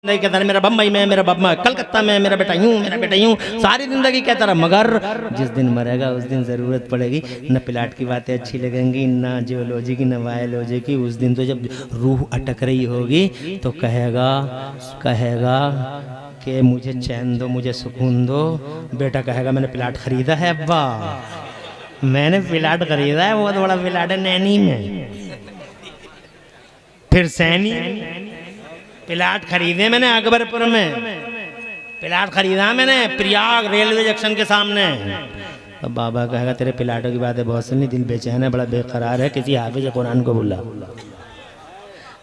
कहता रहा मेरा बम्बई में, मेरा बम्बई कलकत्ता में, मेरा बेटा यूं, मेरा बेटा यूं, सारी जिंदगी कहता रहा। मगर जिस दिन मरेगा उस दिन ज़रूरत पड़ेगी, न प्लाट की बातें अच्छी लगेंगी, ना जियोलॉजी की, न बायोलॉजी की। उस दिन तो जब रूह अटक रही होगी तो कहेगा कि मुझे चैन दो, मुझे सुकून दो। बेटा कहेगा मैंने प्लाट खरीदा है अब्बा, मैंने प्लाट खरीदा है, बहुत बड़ा प्लाट है नैनी में। फिर सैनी प्लाट खरीदे मैंने अकबरपुर में, प्लाट खरीदा मैंने प्रयाग रेलवे जंक्शन के सामने। तो बाबा कहेगा तेरे प्लाटों की बातें बहुत सुनी, दिल बेचैन है, बड़ा बेकरार है, किसी हाफिज कुरान को बुला,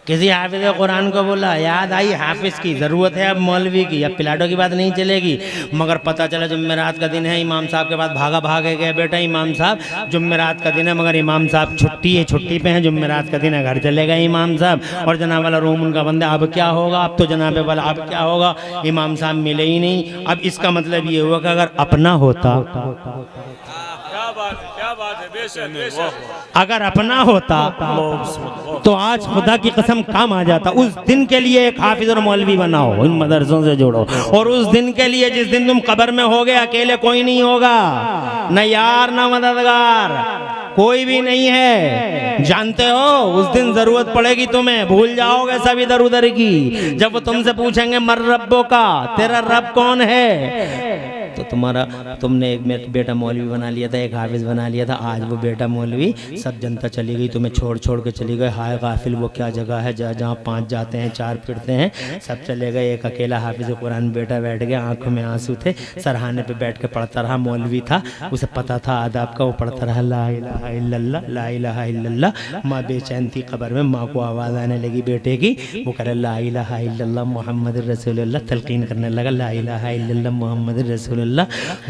किसी हाफिज कुरान को बोला। याद आई हाफिज की ज़रूरत है अब मौलवी की, अब प्लाटों की बात नहीं चलेगी। मगर पता चला जुम्मेरात का दिन है, इमाम साहब के पास भागे गए, बेटा इमाम साहब जुम्मेरात का दिन है, मगर इमाम साहब छुट्टी पे हैं, जुम्मेरात का दिन है, घर चले गए इमाम साहब। और जनाब वाला रूम उनका बंद है, अब क्या होगा, अब तो जनाब वाला अब क्या होगा, इमाम साहब मिले ही नहीं। अब इसका मतलब ये हुआ कि अगर अपना होता, अगर अपना होता तो आज खुदा की कसम काम आ जाता। उस दिन के लिए एक हाफिज और मौलवी बनाओ, इन मदरसों से जोड़ो। और उस दिन के लिए जिस दिन तुम कब्र में होगे, अकेले कोई नहीं होगा, न यार न मददगार, कोई भी नहीं है। जानते हो उस दिन जरूरत पड़ेगी तुम्हें, भूल जाओगे सब इधर उधर की। जब वो तुमसे पूछेंगे मर रब्बो का, तेरा रब कौन है, तो तुमने एक बेटा मौलवी बना लिया था, एक हाफिज बना लिया था। आज वो बेटा मौलवी सब जनता चली गई, तुम्हें छोड़ के चली गई। हाय गाफिल वो क्या जगह है जहाँ 5 जाते हैं 4 फिरते हैं, सब चले गए। एक अकेला हाफिज कुरान बेटा बैठ गया, आंखों में आंसू थे, सरहाने पे बैठ के पढ़ता रहा। मौलवी था, उसे पता था आदाब का, वो पढ़ता रहा ला इलाहा इल्लल्लाह, ला इलाहा इल्लल्लाह। माँ बेचैन थी कब्र में, माँ को आवाज़ आने लगी बेटे की, वो कह ला इलाहा इल्लल्लाह मुहम्मद रसूलुल्लाह, तलकीन करने लगा ला इलाहा इल्लल्लाह मुहम्मद रसूलुल्लाह।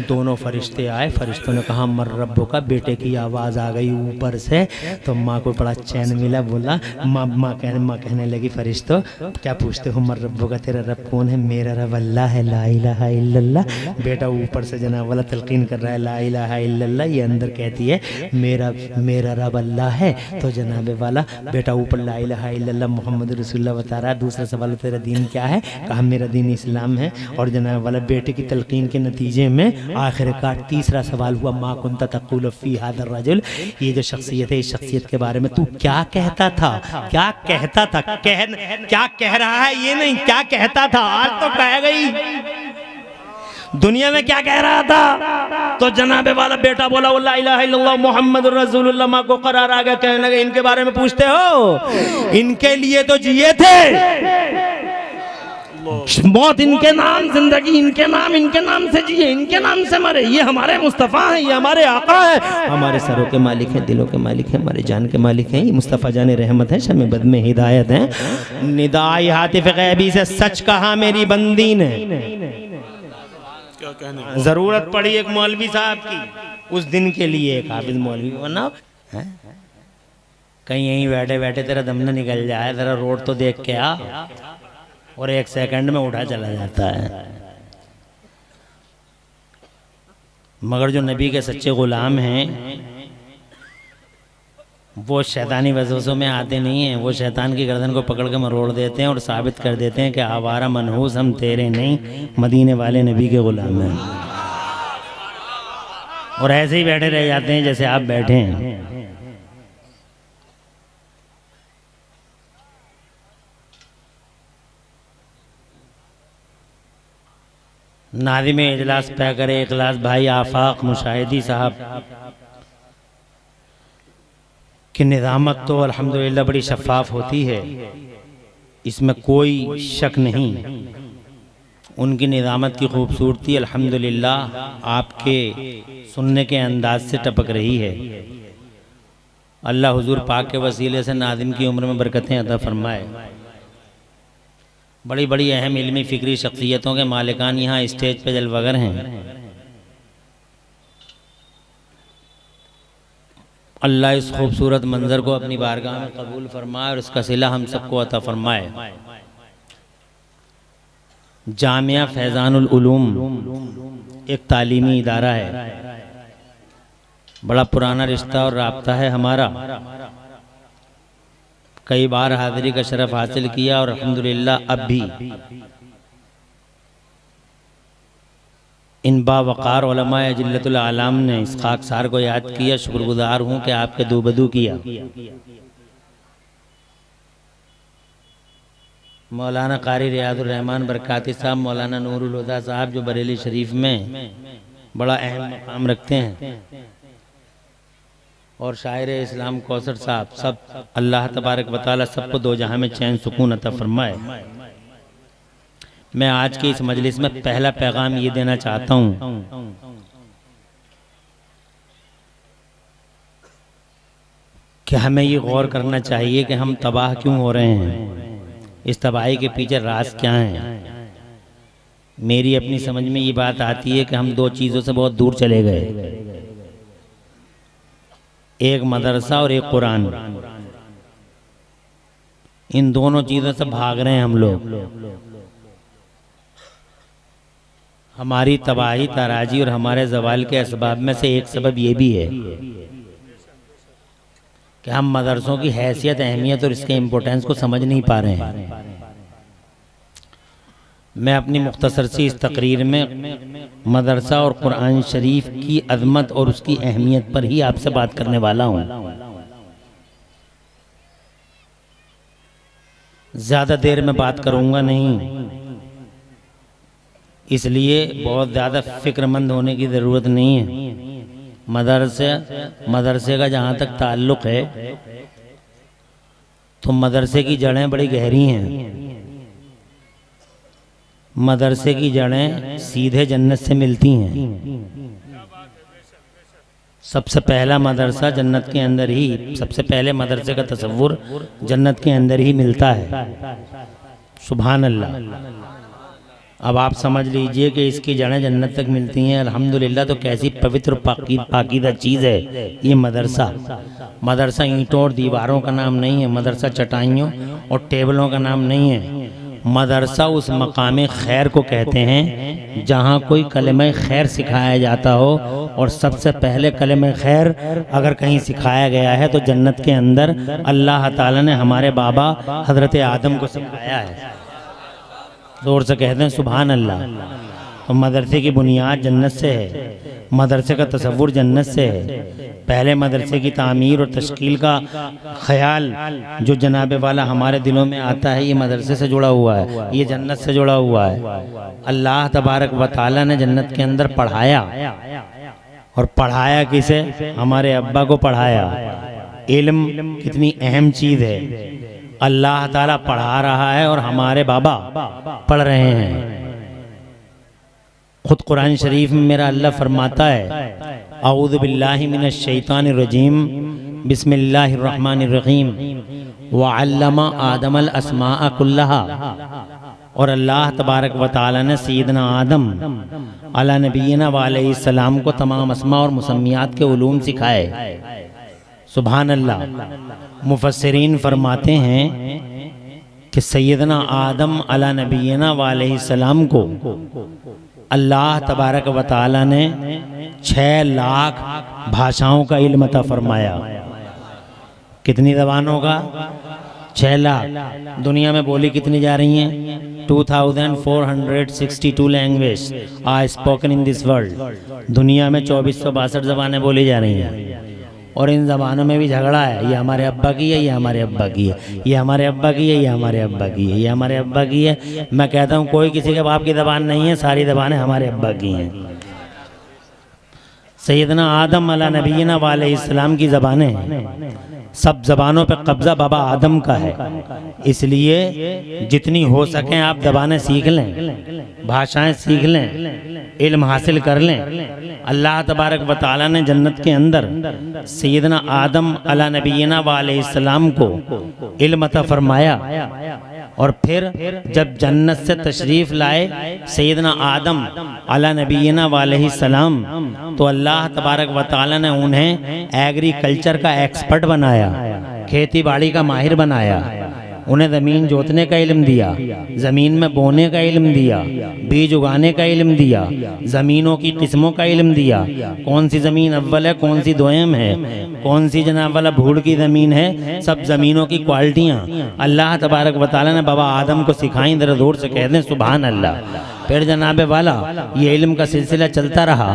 दोनों फरिश्ते आए, फरिश्तों ने कहा मर रब्बो का, बेटे की आवाज़ आ गई ऊपर से, तो माँ को बड़ा चैन मिला। बोला माँ कहने लगी फरिश्तों क्या पूछते हो, मर रब्बो का, तेरा रब कौन है, मेरा रब अल्लाह है, ला इलाहा इल्लल्लाह। बेटा ऊपर से जनाब वाला तलकीन कर रहा है ला इलाहा इल्लल्लाह, ये अंदर कहती है मेरा रब अल्लाह है। तो जनाब वाला बेटा ऊपर ला इलाहा इल्लल्लाह मुहम्मद रसूलुल्लाह बता रहा है। दूसरा सवाल तेरा दीन क्या है, कहा मेरा दीन इस्लाम है। और जनाब वाला बेटे की तलकीन के नतीजे में आखिरकार तीसरा सवाल हुआ मा कुंता तक़ूलु फी हाज़ा रजुल, ये जो शख्सियत है इस शख्सियत के बारे में तू क्या कहता था, क्या कहता था, क्या कह रहा है ये नहीं, क्या कहता था, आज तो कह गई दुनिया में क्या कह रहा था। तो जनाबे वाला बेटा बोला ला इलाहा इल्लल्लाह मुहम्मद रसूलुल्लाह। माँ को करार आ गया, कहने लगे इनके बारे में पूछते हो, इनके लिए तो जिए थे, मौत इनके नाम, जिंदगी इनके नाम से जिए, इनके नाम से मरे। ये हमारे मुस्तफ़ा हैं, ये हमारे आका है, हमारे सरों के मालिक हैं, दिलों के मालिक हैं, हमारे जान के मालिक हैं। ये मुस्तफ़ा जान रहमत है, शमे बद में हिदायत है। निदाई हातिफ गैबी से सच कहा मेरी बंदी ने। जरूरत पड़ी एक मौलवी साहब की, उस दिन के लिए एक हाफिज मौलवी बना। कहीं यहीं बैठे बैठे तेरा दम न निकल जाए, तेरा रोड तो देख के आ, और 1 सेकंड में उठा चला जाता है। मगर जो नबी के सच्चे गुलाम हैं वो शैतानी वसवसों में आते नहीं हैं, वो शैतान की गर्दन को पकड़ के मरोड़ देते हैं और साबित कर देते हैं कि आवारा मनहूस हम तेरे नहीं, मदीने वाले नबी के गुलाम हैं। और ऐसे ही बैठे रह जाते हैं जैसे आप बैठे हैं। नाज़िम इजलास पे करे इखलास भाई आफाक मुशाहिदी साहब की निज़ामत तो अल्हम्दुलिल्लाह बड़ी शफ़ाफ होती है, इसमें कोई शक नहीं। उनकी निज़ामत की खूबसूरती अल्हम्दुलिल्लाह आपके सुनने के अंदाज से टपक रही है। अल्लाह हुजूर पाक के वसीले से नाज़िम की उम्र में बरकतें अता फरमाए। बड़ी बड़ी अहम इल्मी फ़िक्री शख्सियतों के मालिकान यहाँ स्टेज पे जलवागर हैं। अल्लाह इस खूबसूरत मंज़र को अपनी बारगाह में कबूल फरमाए और इसका सिला हम सबको अता फरमाए। जामिया फैज़ानुल उलूम एक तालीमी इदारा है, बड़ा पुराना रिश्ता और राब्ता है हमारा। कई बार हाज़िरी का शरफ़ हासिल किया और अल्हम्दुलिल्लाह अब भी इन बावकार उलमाए जिल्लतुल आलाम ने इस खाकसार को याद किया। शुक्रगुजार हूँ कि आपके दूबदू किया। मौलाना कारी रियाजुर रहमान बरकाती साहब, मौलाना नूरुल हुदा साहब जो बरेली शरीफ में बड़ा अहम मकाम रखते हैं, और शायर इस्लाम कौसर साहब, सब अल्लाह तबारक व तआला सबको दो जहां में चैन सुकून अता फरमाए। मैं आज की इस मजलिस में पहला पैगाम ये देना चाहता हूँ कि हमें ये गौर करना चाहिए कि हम तबाह क्यों हो रहे हैं, इस तबाही के पीछे राज क्या है। मेरी अपनी समझ में ये बात आती है कि हम दो चीज़ों से बहुत दूर चले गए, एक मदरसा और एक कुरान। इन दोनों चीज़ों से भाग रहे हैं हम लोग। हमारी तबाही, ताराजी और हमारे जवाल के असबाब में से एक सबब ये भी है कि हम मदरसों की हैसियत, अहमियत और इसके इम्पोर्टेंस को समझ नहीं पा रहे हैं। मैं अपनी मुख्तसर सी इस तकरीर में मदरसा और कुरान शरीफ की अजमत और उसकी अहमियत पर ही आपसे बात करने वाला हूँ। ज़्यादा देर में बात करूँगा नहीं, इसलिए बहुत ज़्यादा फ़िक्रमंद होने की ज़रूरत नहीं है। मदरसे का जहाँ तक ताल्लुक़ है तो मदरसे की जड़ें बड़ी गहरी हैं। मदरसे की जड़ें सीधे जन्नत से मिलती हैं। सबसे पहला मदरसा जन्नत के अंदर ही, सबसे पहले मदरसे का तसव्वुर जन्नत के अंदर ही मिलता है। सुभान अल्लाह। अब आप समझ लीजिए कि इसकी जड़ें जन्नत तक मिलती हैं, अल्हम्दुलिल्लाह। तो कैसी पवित्र पाकीदा चीज़ है ये मदरसा। मदरसा ईंटों और दीवारों का नाम नहीं है, मदरसा चटाइयों और टेबलों का नाम नहीं है। मदरसा उस मकाम खैर को कहते हैं जहाँ कोई कलमे खैर सिखाया जाता हो, और सबसे पहले कलमे खैर अगर कहीं सिखाया गया है तो जन्नत के अंदर अल्लाह ताला ने हमारे बाबा हज़रत आदम को सिखाया है। जोर से कहते हैं सुभान अल्लाह। तो मदरसे की बुनियाद जन्नत से है, मदरसे का तसव्वुर जन्नत से है। पहले मदरसे की तामीर और तश्कील का ख्याल जो जनाबे वाला हमारे दिलों में आता है, ये मदरसे से जुड़ा हुआ है, ये जन्नत से जुड़ा हुआ है। अल्लाह तबारक व तआला ने जन्नत के अंदर पढ़ाया, और पढ़ाया किसे? हमारे अब्बा को पढ़ाया। इल्म कितनी अहम चीज़ है। अल्लाह ताला पढ़ा रहा है और हमारे बाबा पढ़ रहे हैं। खुद कुरान शरीफ में मेरा अल्लाह फरमाता है, औज़ु बिल्लाहि मिनश शैतानिर रजीम, बिस्मिल्लाहिर रहमानिर रहीम, व अल्लमा आदमल अस्माअ कुल्लहा। और अल्लाह तबारक व तआला ने सैयदना आदम अला नबीना व अलैहिस्सलाम को तमाम अस्मा और मुसम्मियात के उलूम सिखाए। सुभान अल्लाह। मुफस्सिरीन फरमाते हैं कि सैयदना आदम अला नबीना व अलैहिस्सलाम को अल्लाह तबारक व तआला ने 6 लाख भाषाओं का इल्म अता फरमाया। कितनी ज़बानों का? 6 लाख। दुनिया में बोली कितनी जा रही हैं? 2462 language are spoken in this world. दुनिया में 2462 ज़बानें बोली जा रही हैं, और इन ज़बानों में भी झगड़ा है। ये हमारे अब्बा की है, ये हमारे अब्बा की है, ये हमारे अब्बा की है, ये हमारे अब्बा की है, ये हमारे अब्बा की है। मैं कहता हूँ कोई किसी के बाप की ज़बान नहीं है, सारी ज़बानें हमारे अब्बा की हैं। सैयदना आदम अला नबीना व अलैहिस्सलाम की ज़बानें हैं। सब ज़बानों पे कब्ज़ा बाबा आदम का है। इसलिए जितनी हो सकें आप ज़बानें सीख लें, भाषाएं सीख लें, इल्म हासिल कर लें। अल्लाह तबारक व तआला ने जन्नत के अंदर सैयदना आदम अला नबीना व अलैहिस्सलाम को इल्म अता फरमाया, और फिर जब जन्नत से तशरीफ़ लाए सैयदना आदम अला नबीना व अलैहिस्सलाम, तो अल्लाह तबारक व तआला ने उन्हें एग्रीकल्चर का एक्सपर्ट बनाया, खेती बाड़ी का माहिर बनाया। उन्हें ज़मीन जोतने का इल्म दिया, ज़मीन में बोने का इल्म दिया, बीज उगाने का इल्म दिया, ज़मीनों की किस्मों का इल्म दिया। कौन सी ज़मीन अव्वल है, कौन सी दोयम है, कौन सी जनाब वाला भूड़ की ज़मीन है, सब ज़मीनों की क्वालिटियाँ अल्लाह तबारक व तआला ने बाबा आदम को सिखाई। ज़रा ज़ोर से कह दें सुभान अल्लाह। फिर जनाब वाला ये इल्म का सिलसिला चलता रहा,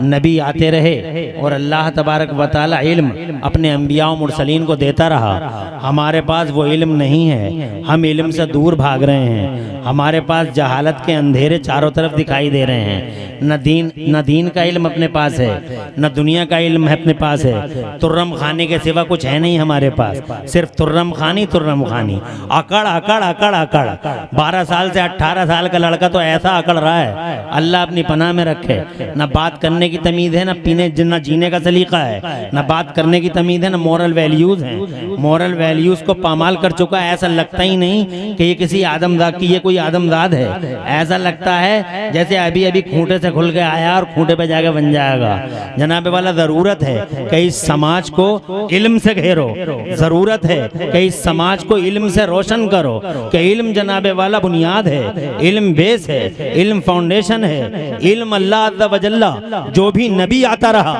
नबी आते रहे और अल्लाह तबारक व तआला इल्म अपने अंबिया और मुरसलीन को देता रहा। हमारे पास वो इल्म नहीं है, हम इल्म से दूर भाग रहे हैं। हमारे पास जहालत के अंधेरे चारों तरफ दिखाई दे रहे हैं। न दीन का इल्म अपने पास है, न दुनिया का इल्म है अपने पास है। तुर्रम खानी के सिवा कुछ है नहीं हमारे पास, सिर्फ तुर्रम खानी अकड़ अकड़ अकड़ अकड़। 12 साल से 18 साल का लड़का तो ऐसा अकड़ रहा है, अल्लाह अपनी पनाह में रखे। न बात करने की तमीज़ है, न जीने का सलीका है, न बात करने की तमीज़ है, न मॉरल वैल्यूज़ हैं। मॉरल वैल्यूज़ को पामाल कर चुका है। ऐसा लगता ही नहीं कि ये किसी आदमजात की, ये कोई आदमजात है। ऐसा लगता है जैसे अभी अभी खूंटे से खुल के आया और खूंटे पे जाके बन जाएगा। जनाब वाला ज़रूरत है कि इस समाज को इल्म से घेरो, ज़रूरत है कि इस समाज को इल्म से रोशन करो कि इल्म जनाब वाला बुनियाद है, इल्म बेस है, इल्म फाउंडेशन है। इल्म अल्लाह अज़्ज़ा व जल्ला जो भी नबी आता रहा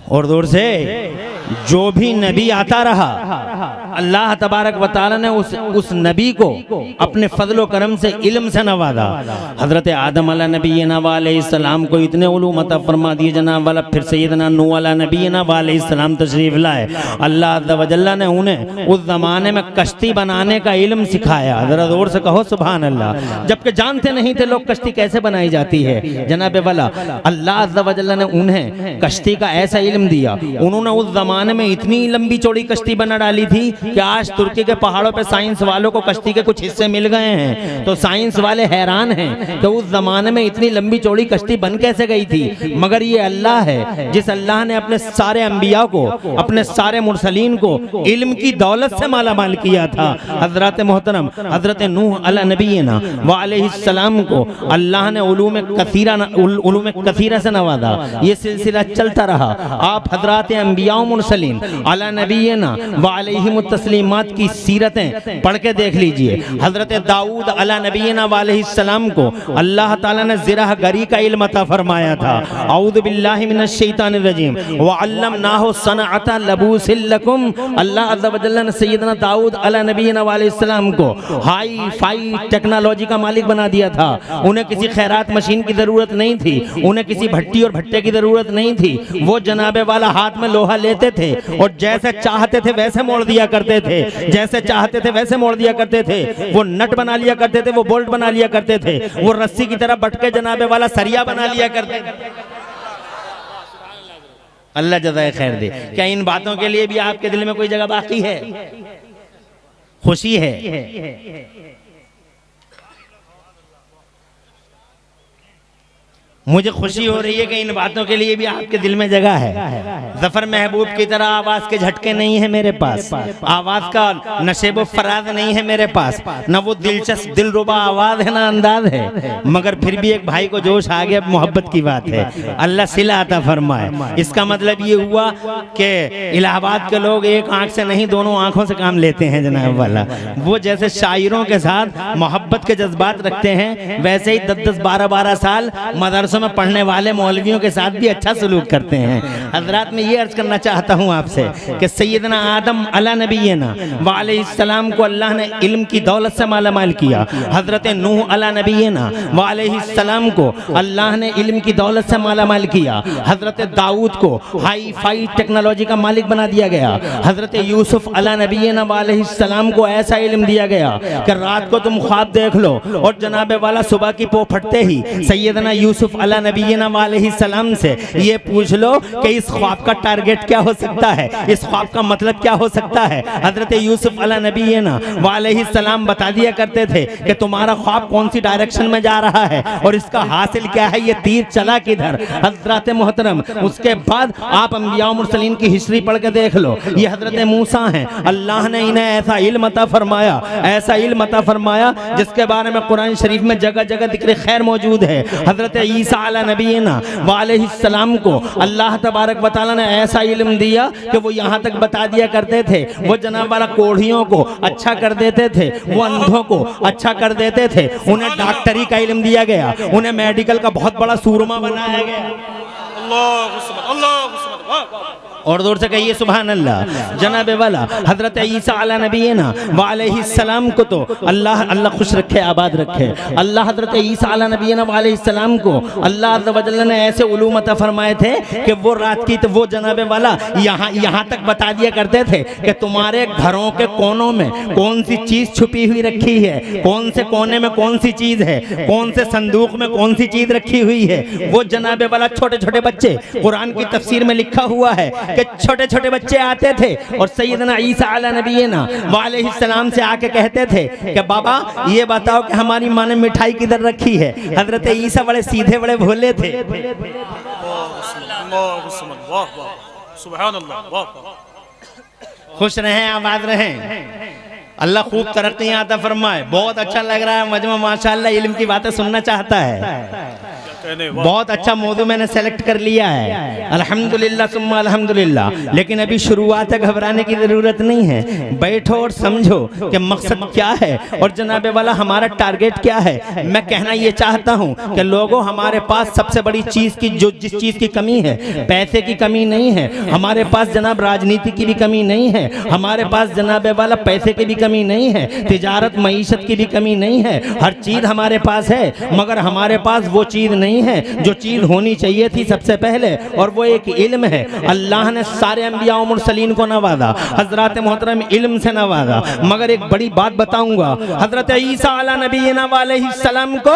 और दूर से जो भी नबी आता रहा, अल्लाह तबारक व तआला ने उस नबी को अपने फजलो करम से इल्म से नवाजा। हजरत आदम अला नबीना व अलैहिस्सलाम को इतने उलूम अता फरमा दिए जनाब वाला। फिर सैयदना नूह अला नबीना व अलैहिस्सलाम तशरीफ लाए। अल्लाह अज़्ज़ा व जल्ला ने उन्हें उस जमाने में कश्ती बनाने का इल्म सिखाया। जरा जोर से कहो सुभान अल्लाह। जबकि जानते नहीं थे लोग कश्ती कैसे बनाई जाती है। जनाब वाला अल्लाह अज़्ज़ा व जल्ला ने उन्हें कश्ती का ऐसा इल्म दिया। उन्होंने उस जमाने में इतनी लंबी चौड़ी कश्ती बना डाली थी कि आज तुर्की के पहाड़ों पे साइंस वालों को कश्ती के कुछ हिस्से मिल गए हैं। तो साइंस वाले हैरान हैं कि उस जमाने में इतनी लंबी चौड़ी कश्ती बन कैसे गई थी। मगर ये अल्लाह है जिस अल्लाह ने अपने सारे अंबिया को, अपने सारे मुरसलीन को इल्म की दौलत से माला माल किया था। हजरत मोहतरम हजरत नूह अला नबीना व अलैहिस्सलाम को अल्लाह ने उलूम कसीरा से नवाजा। ये सिलसिला चलता रहा। आप हजरत अंबिया मुरसलीन अला नबीना व अलैहिम तस्लीमात की सीरतें पढ़ के देख लीजिए। हजरत दाऊद अला नबीना व अलैहिस्सलाम को अल्लाह ताला ने ज़िराह गरी का इल्म अता फरमाया था। औज़ु बिल्लाहि मिनश शैतानिर रजीम व अल्लमनाहु सनअता लबूसिल लकुम। अल्लाह अज़्ज़ा व जल्ला ने सैयदना दाऊद अला नबीना व अलैहिस्सलाम को हाई फाई टेक्नोलॉजी का मालिक बना दिया था। उन्हें किसी खैरात मशीन की ज़रूरत नहीं थी, उन्हें किसी भट्टी और भट्टे की ज़रूरत नहीं थी। वो जनाबे वाला हाथ में लोहा लेते थे और जैसे चाहते थे वैसे मोड़ दिया करते थे, जैसे चाहते थे वैसे मोड़ दिया करते थे। वो नट बना लिया करते थे, वो बोल्ट बना लिया करते थे, वो रस्सी की तरह बटके जनाबे वाला सरिया बना लिया करते थे। अल्लाह जज़ाए खैर दे। क्या इन बातों के लिए भी आपके दिल में कोई जगह बाकी है? खुशी है? मुझे खुशी हो रही है कि इन बातों के लिए भी आपके दिल में जगह है। जफर महबूब की तरह आवाज के झटके नहीं है मेरे पास, आवाज का नशेबो फराज नहीं है मेरे पास, न वो दिलचस्प दिलरुबा आवाज है ना अंदाज है। मगर फिर भी एक भाई को जोश आ गया, मोहब्बत की बात है। अल्लाह सिला अता फरमाए। इसका मतलब ये हुआ कि इलाहाबाद के लोग एक आंख से नहीं दोनों आंखों से काम लेते हैं जनाब वाला। वो जैसे शायरों के साथ मोहब्बत के जज्बात रखते हैं, वैसे ही 10-10 12-12 साल मदरसों में पढ़ने वाले मौलवियों के साथ भी अच्छा सलूक करते हैं। हजरात मैं ये अर्ज करना चाहता हूँ आपसे कि सैयदना आदम अला नबीना व अलैहिस्सलाम को अल्लाह ने इल्म की दौलत से माला माल किया। हजरत नूह अला नबीना व अलैहिस्सलाम को अल्लाह ने इल्म की दौलत से माला माल किया। हजरत दाऊद को हाई फाई टेक्नोलॉजी का मालिक बना दिया गया। हजरत यूसुफ अला नबीना व अलैहिस्सलाम को ऐसा इल्म दिया गया कि रात को तुम ख्वाब देख लो और जनाबे वाला सुबह की पो फटते ही सैयदना यूसुफ अला नबीना व अलैहिस्सलाम से ये पूछ लो कि इस ख्वाब का टारगेट क्या हो सकता है, इस ख्वाब का मतलब क्या हो सकता है। हजरत यूसुफ अला नबीना व अलैहिस्सलाम बता दिया करते थे कि तुम्हारा ख्वाब कौन सी डायरेक्शन में जा रहा है और इसका हासिल क्या है, ये तीर चला किधर। हजरत मोहतरम उसके बाद आप अंबिया मुरसलीन की हिस्ट्री पढ़ के देख लो। ये हजरत मूसा हैं, अल्लाह ने इन्हें ऐसा इल्म अता फरमाया, ऐसा इल्म अता फरमाया जिसके बारे में कुरान शरीफ में जगह जगह जिक्र खैर मौजूद है। हजरत ईसा अला नबीना व अलैहिस्सलाम को अल्लाह तबारक व तआला ने ऐसा इल्म दिया कि वो यहाँ तक बता दिया करते थे, वो जनाब वाला कोढ़ियों को अच्छा कर देते थे, वो अंधों को अच्छा कर देते थे, उन्हें डॉक्टरी का इल्म दिया गया, उन्हें मेडिकल का बहुत बड़ा सूरमा बनाया गया। अल्लाह और दूर से कहिए सुभान अल्लाह। जनाब वाला हजरत ईसा अला नबीना व अलैहिस्सलाम को तो अल्लाह अल्लाह खुश रखे, आबाद रखे। अल्लाह हजरत ईसा अला नबीना व अलैहिस्सलाम को अल्लाह अज़्ज़ व जल्ल ने ऐसे उलूम अता फरमाए थे कि वो रात की तो वो जनाब वाला यहाँ तक बता दिया करते थे कि तुम्हारे घरों के कोनों में कौन सी चीज छुपी हुई रखी है, कौन से कोने में कौन सी चीज है, कौन से संदूक में कौन सी चीज रखी हुई है। वो जनाब वाला छोटे छोटे बच्चे, कुरान की तफसीर में लिखा हुआ है कि छोटे छोटे बच्चे आते थे और सैयदना ईसा अला नबीना व अलैहिस्सलाम से आके कहते थे कि बाबा ये बताओ कि हमारी माँ ने मिठाई किधर रखी है। हजरत ईसा बड़े सीधे बड़े भोले थे। खुश रहें, आबाद रहें, अल्लाह खूब तरक्कियां अता फरमाए। बहुत अच्छा लग रहा है मजमा, माशाअल्लाह इल्म की बातें सुनना चाहता है। बहुत अच्छा मौजू मैंने सेलेक्ट कर लिया है, अल्हम्दुलिल्लाह सुम्मा अल्हम्दुलिल्लाह। लेकिन अभी शुरुआत है, घबराने की ज़रूरत नहीं है। बैठो और समझो कि मकसद क्या है और जनाबे वाला हमारा टारगेट क्या है। मैं कहना ये चाहता हूँ कि लोगों हमारे पास सबसे बड़ी चीज़ की जिस चीज़ की कमी है, पैसे की कमी नहीं है हमारे पास जनाब, राजनीति की भी कमी नहीं है हमारे पास जनाबे वाला, पैसे की भी कमी नहीं है, तिजारत मईशत की भी कमी नहीं है। हर चीज़ हमारे पास है, मगर हमारे पास वो चीज़ नहीं है जो चीज होनी चाहिए थी सबसे पहले, और वो एक इल्म है। अल्लाह ने सारे अंबिया और मुरसलीन को नवाजा, हजरत मोहतरम इल्म से नवाजा। मगर एक बड़ी बात बताऊंगा, हजरत ईसा अला नबीना व अलैहिस्सलाम को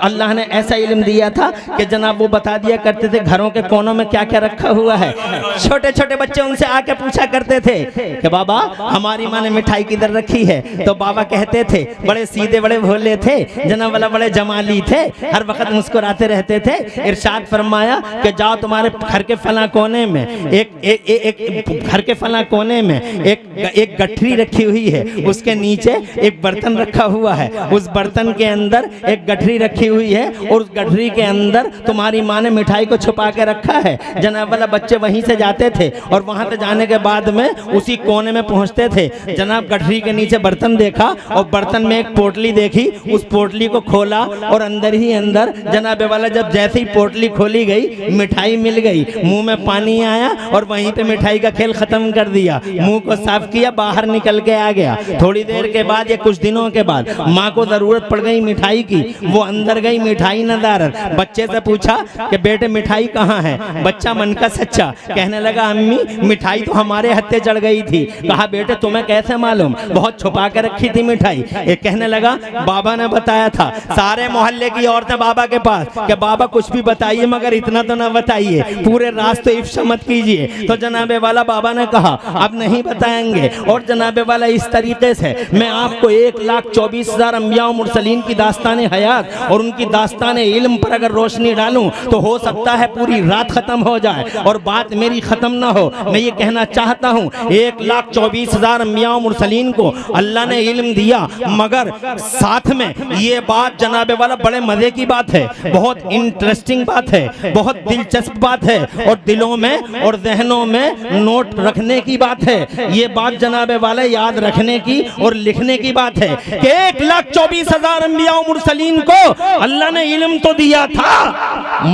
अल्लाह ने ऐसा इल्म दिया था कि जनाब वो बता दिया करते थे घरों के कोनों में क्या क्या रखा हुआ है। छोटे छोटे बच्चे उनसे आके पूछा करते थे कि बाबा हमारी माँ ने मिठाई किधर रखी है, तो बाबा कहते थे, बड़े सीधे बड़े भोले थे जनाब वाला, बड़े जमाली थे, हर वक्त मुस्कुराते रहते थे। इरशाद फरमाया कि जाओ तुम्हारे घर के फला कोने में एक घर के फला कोने में एक गठरी रखी हुई है, उसके नीचे एक बर्तन रखा हुआ है, उस बर्तन के अंदर एक गठरी रखी हुई है और उस गठरी के अंदर तुम्हारी माँ ने मिठाई को छुपा के रखा है। जनाब वाला बच्चे वहीं से जाते थे और वहां से जाने के बाद में उसी कोने में पहुंचते थे। जनाब गठरी के नीचे बर्तन देखा और बर्तन में एक पोटली देखी, उस पोटली को खोला और अंदर ही अंदर जनाब वाला जब जैसे ही पोटली खोली गई मिठाई मिल गई, मुंह में पानी आया और वहीं पे मिठाई का खेल खत्म कर दिया। मुंह को साफ किया, बाहर निकल के आ गया। थोड़ी देर के बाद या कुछ दिनों के बाद माँ को जरूरत पड़ गई मिठाई की, वो अंदर गई, मिठाई नदारत। बच्चे से पूछा कि बेटे मिठाई कहाँ है। बच्चा मन का सच्चा कहने लगा अम्मी मिठाई तो हमारे हत्थे चढ़ गई थी। कहा बेटे तुम्हें कैसे मालूम, बहुत छुपा के रखी थी मिठाई। एक कहने लगा बाबा ने बताया था। सारे मोहल्ले की औरतें बाबा के पास कि बाबा कुछ भी बताइए मगर इतना तो ना बताइए, पूरे रास्ते इफ्शा मत कीजिए। तो जनाबे वाला बाबा ने कहा अब नहीं बताएंगे। और जनाबे वाला इस तरीके से मैं आपको 1,24,000 अंबिया और मुरसलीन की दास्तान हयात और उनकी दास्तान इल्म पर अगर रोशनी डालूं तो हो सकता है पूरी रात खत्म हो जाए और बात मेरी खत्म ना हो। मैं ये कहना चाहता हूँ 1,24,000 अंबिया और मुरसलीन को अल्लाह ने इल्म दिया, मगर साथ में ये बात जनाबे वाला बड़े मजे की बात है, बहुत इंटरेस्टिंग बात है, बहुत दिलचस्प बात है और दिलों में और जहनों में नोट रखने की बात है। ये बात जनाबे वाले याद रखने की और लिखने की बात है कि 1,24,000 अंबिया और मुरसलीन को अल्लाह ने इल्म तो दिया था,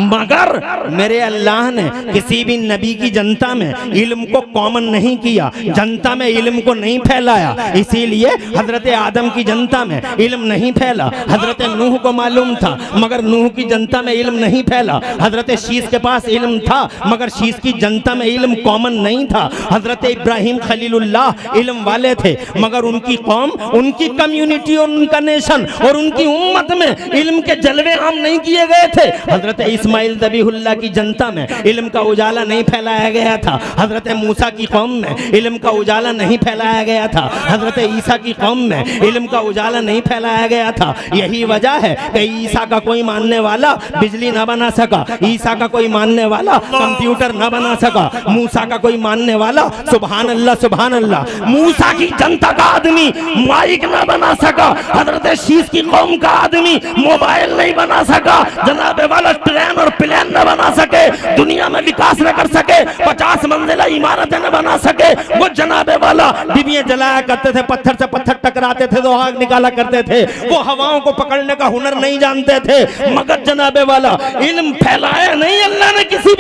मगर मेरे अल्लाह ने किसी भी नबी की जनता में इल्म को कॉमन नहीं किया, जनता में इल्म को नहीं फैलाया। इसीलिए हजरत आदम की जनता में इल्म नहीं फैला। हजरत नूह को मालूम था मगर नूह की जनता में इल्म नहीं फैला। हजरत शीस के पास इल्म था मगर शीस की जनता में इल्म कॉमन नहीं था। हजरत इब्राहिम खलीलुल्लाह इल्म वाले थे मगर उनकी कौम, उनकी कम्युनिटी और उनका नेशन और उनकी उम्मत में इल्म के जलवे आम नहीं किए गए थे। हजरत इस्माइल ज़बीहुल्लाह की जनता में इल्म का उजाला नहीं फैलाया गया था। हजरत मूसा की कौम में इल्म का उजाला नहीं फैलाया गया था। हजरत ईसा की कौम में इल्म का उजाला नहीं फैलाया गया था। यही वजह है कि ईसा का कोई मानने वाला बिजली न बना सका, ईसा का कोई मानने वाला कंप्यूटर न बना सका, मूसा का कोई मानने वाला सुभान अल्लाह सुभान अल्लाह, मूसा की जनता का आदमी माइक न बना सका, हजरत शीस की कौम का आदमी मोबाइल नहीं बना सका, जनाबे वाला ट्रेन और प्लेन न बना सके, दुनिया में विकास न कर सके, 50 मंजिला इमारतें न बना सके। वो जनाबे वाला डिबियां जलाया करते थे, पत्थर से पत्थर टकराते थे तो आग निकाला करते थे, वो हवाओं को पकड़ने का हुनर नहीं जानते थे, मगर जनाबे वाला इल्म फैलाया नहीं अल्लाह ने किसी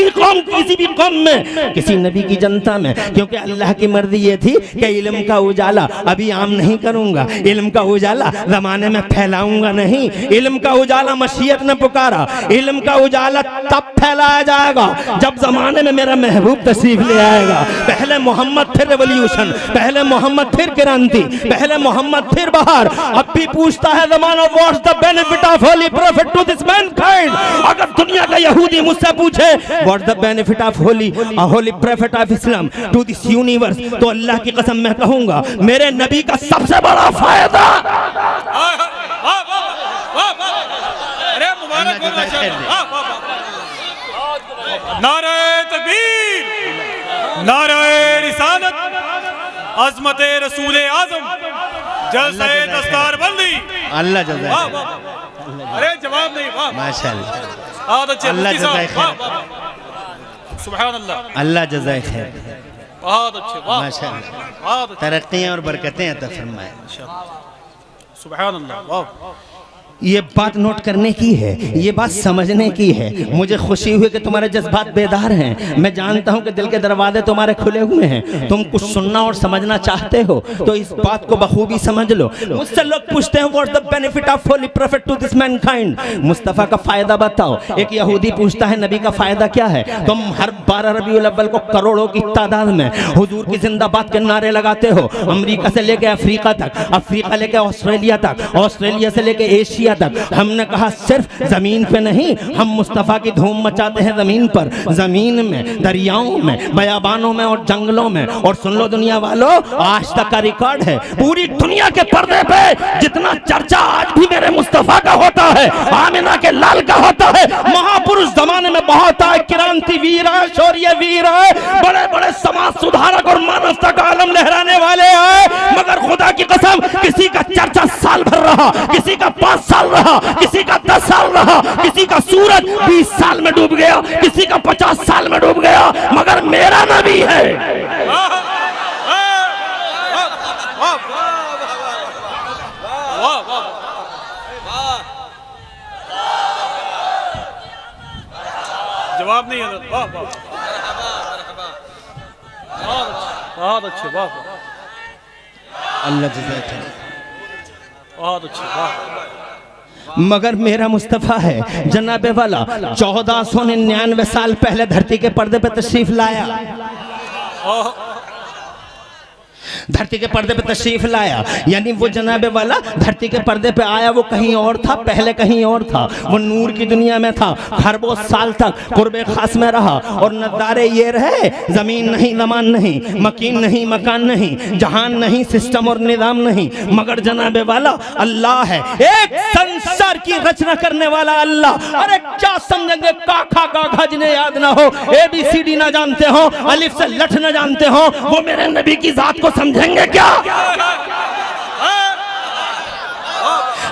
भी कौम में, किसी नबी की जनता में, क्योंकि अल्लाह की मर्जी ये थी कि इल्म का उजाला अभी आम नहीं करूंगा, इल्म का उजाला जमाने में फैलाऊंगा नहीं। इल्म का उजाला मशीयत ने पुकारा, इल्म का उजाला तब फैलाया जाएगा जब जमाने में मेरा महबूब तशरीफ ले आएगा। पहले मोहम्मद फिर रेवोल्यूशन, पहले मोहम्मद फिर क्रांति, पहले मोहम्मद फिर बाहर। अब भी पूछता है जमाना, what's the benefit of holy prophet to this mankind. अगर दुनिया का यहूदी मुझसे पूछे what's the benefit of holy prophet of Islam to this universe, तो अल्लाह की कसम मैं कहूंगा मेरे नबी का सबसे बड़ा फायदा। नारे तकबीर, नारे रिसालत, अज़मते रसूले आज़म, जलसे दस्तारबंदी। अल्लाह जज़ाए, अरे जवाब नहीं, वाह माशाअल्लाह, अल्लाह जज़ाए खैर, सुभान अल्लाह, अल्लाह जज़ाए खैर, बहुत अच्छे, वाह माशाअल्लाह, तरक्कियां और बरकतें अता फरमाए, सुभान अल्लाह, वाह। ये बात नोट करने की है, ये बात समझने की है। मुझे खुशी हुई कि तुम्हारे जज्बात बेदार हैं। मैं जानता हूं कि दिल के दरवाजे तुम्हारे खुले हुए हैं, तुम कुछ सुनना और समझना चाहते हो, तो इस बात को बखूबी समझ लो। मुझसे लोग पूछते हैं what's the benefit of holy prophet to this mankind, Mustafa का फायदा बताओ। एक यहूदी पूछता है नबी का फायदा क्या है। तुम हर 12 रबीउल अव्वल को करोड़ों की तादाद में हुजूर की जिंदाबाद के नारे लगाते हो, अमेरिका से लेके अफ्रीका तक, अफ्रीका लेके ऑस्ट्रेलिया तक, ऑस्ट्रेलिया से लेके एशिया तक। हमने कहा सिर्फ जमीन पे नहीं, हम मुस्तफ़ा की धूम मचाते हैं जमीन पर, जमीन में, दरियाओं में, बयाबानों में और जंगलों में। और सुन लो दुनिया वालों, आज तक का रिकॉर्ड है, पूरी दुनिया के पर्दे पे जितना चर्चा आज भी मेरे मुस्तफ़ा का होता है, आमिना के लाल का होता है। महापुरुष जमाने में बहुत आए, क्रांतिवीर आए, शौर्य वीर आए, बड़े बड़े समाज सुधारक और मानवता का आलम लहराने वाले आए, मगर खुदा की कसम किसी का चर्चा साल भर रहा, किसी का 5 साल रहा, किसी का 10 साल रहा, किसी का सूरज 20 साल में डूब गया, किसी का 50 साल में डूब गया, मगर मेरा नबी है। जवाब नहीं है, वाह वाह, बहुत अच्छे, वाह अल्लाह जज़ाए खैर, बहुत अच्छे, वाह। मगर मेरा मुस्तफ़ा है जनाबे वाला 1499 साल पहले धरती के पर्दे पे तशरीफ लाया, धरती के पर्दे पे तशरीफ लाया, यानी वो जनाबे वाला धरती के पर्दे पे आया, वो कहीं और था, पहले कहीं और था, वो नूर की दुनिया में था, खरबों साल तक कुर्बे खास में रहा, और नज़ारे ये रहे, जमीन नहीं, जमान नहीं, मकीन नहीं, मकान नहीं, जहान नहीं, सिस्टम और निज़ाम नहीं, मगर जनाबे वाला अल्लाह है, एक संसार की रचना करने वाला अल्लाह। अरे क्या समझेंगे, काखा गाघा जिन्हें याद ना हो, ABCD ना जानते हो, अलिफ से लठ ना जानते हो, वो मेरे नबी की जात को समझेंगे क्या?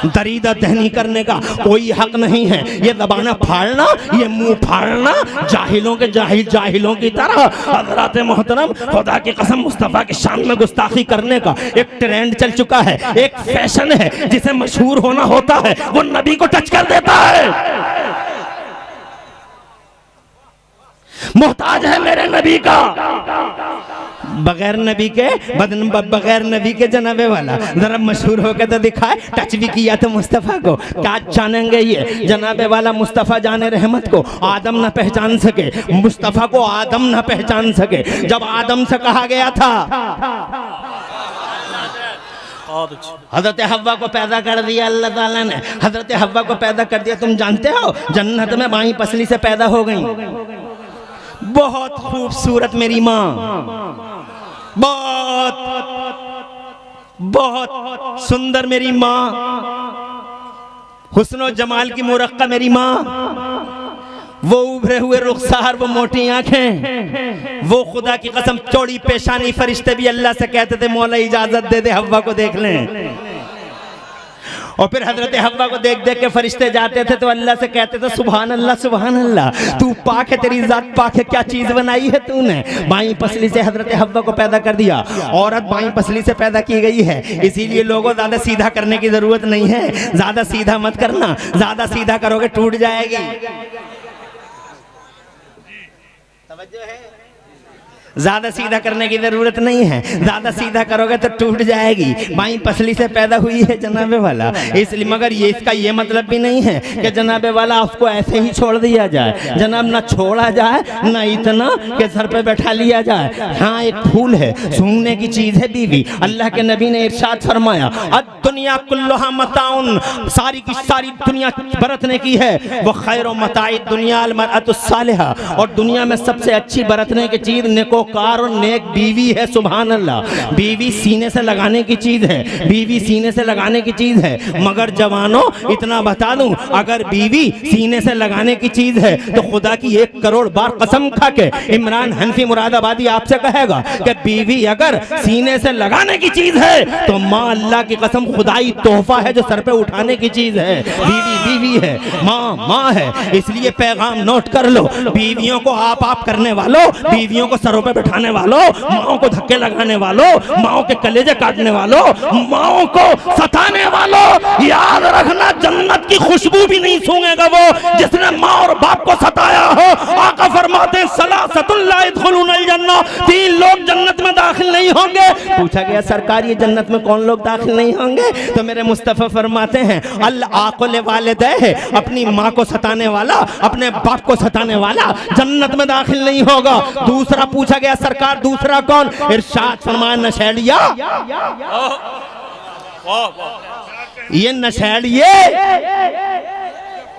दरीदा दहनी करने का कोई हक नहीं है, ये दबाना फाड़ना, ये मुंह फाड़ना, जाहिलों के जाहिलों की तरह। हज़रात मोहतरम, खुदा की कसम मुस्तफ़ा की शान में गुस्ताखी करने का एक ट्रेंड चल चुका है, एक फैशन है, जिसे मशहूर होना होता है, वो नबी को टच कर देता है। मोहताज है मेरे नबी का, बगैर नबी के बगैर नबी के जनाबे वाला जरा मशहूर होकर तो दिखाए, टच भी किया तो मुस्तफ़ा को। क्या जानेंगे ये जनाबे वाला मुस्तफ़ा जाने रहमत को आदम ना पहचान सके, मुस्तफ़ा को आदम ना पहचान सके। जब आदम से कहा गया था हजरत हव्वा को पैदा कर दिया अल्लाह ताला ने, हजरत हव्वा को पैदा कर दिया, तुम जानते हो जन्नत में बाई पसली से पैदा हो गई। बहुत खूबसूरत मेरी माँ, बहुत सुंदर मेरी माँ, हुस्न और जमाल की मुरक्का मेरी माँ, वो उभरे हुए रुखसार, वो मोटी आंखें, वो खुदा की कसम चौड़ी पेशानी। फरिश्ते भी अल्लाह से कहते थे मौला इजाजत दे दे हव्वा को देख लें। और फिर हजरत हव्वा को देख देख के फरिश्ते जाते थे तो अल्लाह से कहते थे सुभान अल्लाह सुभान अल्लाह, तू पाक है, तेरी जात पाक है, क्या चीज बनाई है तूने। बाईं पसली से हजरत हव्वा को पैदा कर दिया, औरत बाईं पसली से पैदा की गई है, इसीलिए लोगों ज्यादा सीधा करने की जरूरत नहीं है, ज्यादा सीधा मत करना, ज्यादा सीधा करोगे टूट जाएगी। ज्यादा सीधा करने की जरूरत नहीं है, ज्यादा सीधा करोगे तो टूट जाएगी। बाईं पसली से पैदा हुई है जनाबे वाला, इसलिए मगर ये इसका ये मतलब भी नहीं है कि जनाबे वाला उसको ऐसे ही छोड़ दिया जाए, जनाब ना छोड़ा जाए ना इतना कि सर पे बैठा लिया जाए। हाँ एक फूल है, सूंघने की चीज है बीवी। अल्लाह के नबी ने इरशाद फरमाया दुनिया कुल्लुहा मताउन, सारी की सारी दुनिया बरतने की है, वो खैर मताई दुनिया अल मरअतु सालिहा, और दुनिया में सबसे अच्छी बरतने की चीज नेकोकार और नेक बीवी है। सुभान अल्लाह, बीवी सीने से लगाने की चीज है, बीवी सीने से लगाने की चीज है। मगर जवानों इतना बता दूं, अगर बीवी सीने से लगाने की चीज है तो खुदा की 1 करोड़ बार कसम खा के इमरान हनफी मुरादाबादी आपसे कहेगा कि बीवी अगर सीने से लगाने की चीज है तो माँ अल्लाह की कसम खुदाई तोहफा है जो सर पे उठाने की चीज है। बीवी बीवी है, माँ माँ है, इसलिए पैगाम नोट कर लो, बीवियों को आप करने वालों, बीवियों को सरों पे बैठाने वालों, माओ को धक्के लगाने वालों, माओ के कलेजे काटने वालों, माओ को सताने वालों, याद रखना जन्नत की खुशबू भी नहीं सूंघेगा वो जिसने माँ और बाप को सताया हो। आका फरमाते हैं सलासतुल ला यदखुलूनल जन्नह, 3 लोग जन्नत में दाखिल नहीं होंगे। पूछा गया सरकार ये जन्नत में कौन लोग दाखिल नहीं होंगे, तो मेरे मुस्तफा फरमाते हैं अल आकुल वालिदैहि, अपनी माँ को सताने वाला, अपने बाप को सताने वाला जन्नत में दाखिल नहीं होगा। दूसरा पूछा गया सरकार दूसरा कौन, इरशाद फरमाया नशेड़िया, ये नशेड़िए,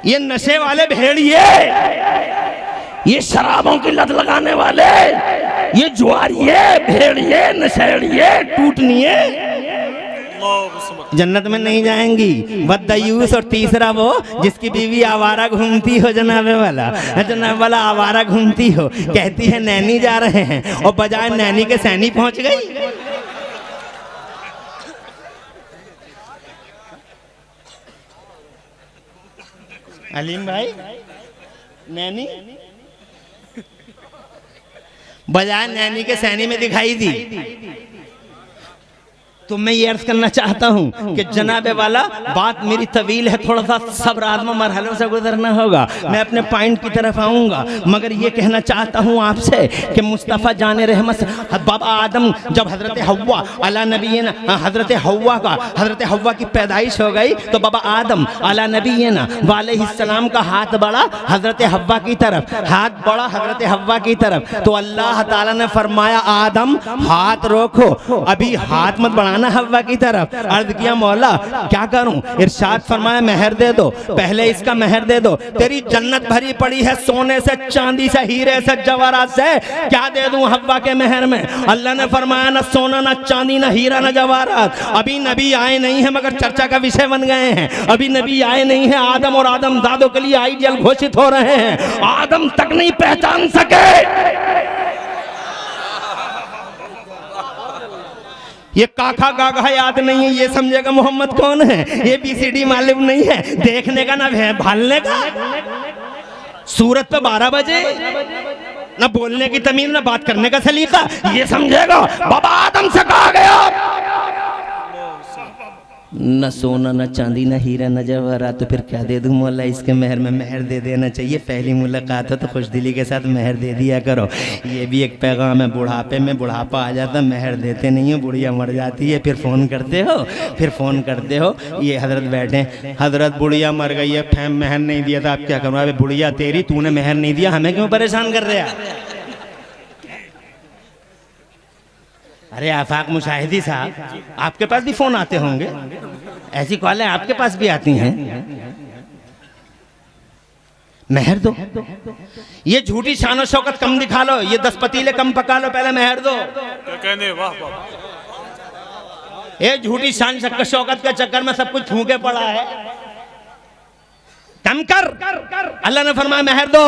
ये नशे वाले भेड़िए, ये शराबों की लत लगाने वाले, ये जुआरिये भेड़िए नशेड़िए टूटनिए जन्नत में नहीं जाएंगी। बदयूस, और तीसरा वो जिसकी बीवी आवारा घूमती हो, जनाबे वाला, जनाब वाला आवारा घूमती हो, कहती है नैनी जा रहे हैं और बजाय नैनी के सैनी पहुंच गई। अलीम भाई नैनी बजाय नैनी के सैनी में दिखाई दी। तो मैं ये अर्ज करना चाहता हूँ कि जनाबे वाला बात मेरी तवील है, थोड़ा सा सब्र आज़मा मरहलों से गुजरना होगा, मैं अपने पॉइंट की तरफ आऊँगा। मगर ये कहना चाहता हूँ आपसे कि मुस्तफ़ा जाने रहमत बाबा आदम जब हज़रत हव्वा अला नबीना, हज़रत हव्वा की पैदाइश हो गई तो बाबा आदम अला नबीना वालैहिस्सलाम का हाथ बढ़ा हज़रत हव्वा की तरफ, हाथ बढ़ा हज़रत हव्वा की तरफ, तो अल्लाह ताला ने फरमाया आदम हाथ रोको, अभी हाथ मत बढ़ाना हव्वा की तरफ। अर्ज किया मौला क्या करूं, इरशाद फरमाया मेहर दे दो, पहले इसका मेहर दे दो, तेरी जन्नत भरी पड़ी है सोने से, चांदी से, हीरे से, जवाहरात से, क्या दे दूं हव्वा के मेहर में। अल्लाह ने फरमाया ना सोना ना चांदी ना हीरा ना जवाहरात, अभी नबी आए नहीं है मगर चर्चा का विषय बन गए हैं, अभी नबी आए नहीं है, आदम और आदम दादों के लिए आइडियल घोषित हो रहे हैं, आदम तक नहीं पहचान सके। ये काका गागा याद नहीं है, ये समझेगा मोहम्मद कौन है, ये BCD मालूम नहीं है, देखने का ना भालने का, सूरत पे 12 बजे ना बोलने की तमीज ना बात करने का सलीका, ये समझेगा बाबा आदम से कहा गया न सोना न चांदी न हीरा न जवाहरात, तो फिर क्या दे दूं मौला, इसके मेहर में मेहर दे देना चाहिए। पहली मुलाकात हो तो खुशदिली के साथ मेहर दे दिया करो, ये भी एक पैगाम है। बुढ़ापे में बुढ़ापा आ जाता, मेहर देते नहीं हो, बुढ़िया मर जाती है, फिर फ़ोन करते हो, ये हजरत बैठे, हजरत बुढ़िया मर गई है, मेहर नहीं दिया था, आप क्या करो, अरे बुढ़िया तेरी, तूने मेहर नहीं दिया, हमें क्यों परेशान कर रहा। अरे आफाक मुशाहिदी साहब, आपके पास भी फोन आते होंगे, ऐसी कॉलें आपके पास भी आती हैं, मेहर दो। ये झूठी शान शौकत कम दिखा लो, ये 10 पतीले कम पका लो, पहले मेहर दो। कहने वाह वाह, ये झूठी शान शौकत के चक्कर में सब कुछ फूके पड़ा है, कम कर। अल्लाह ने फरमाया मेहर दो।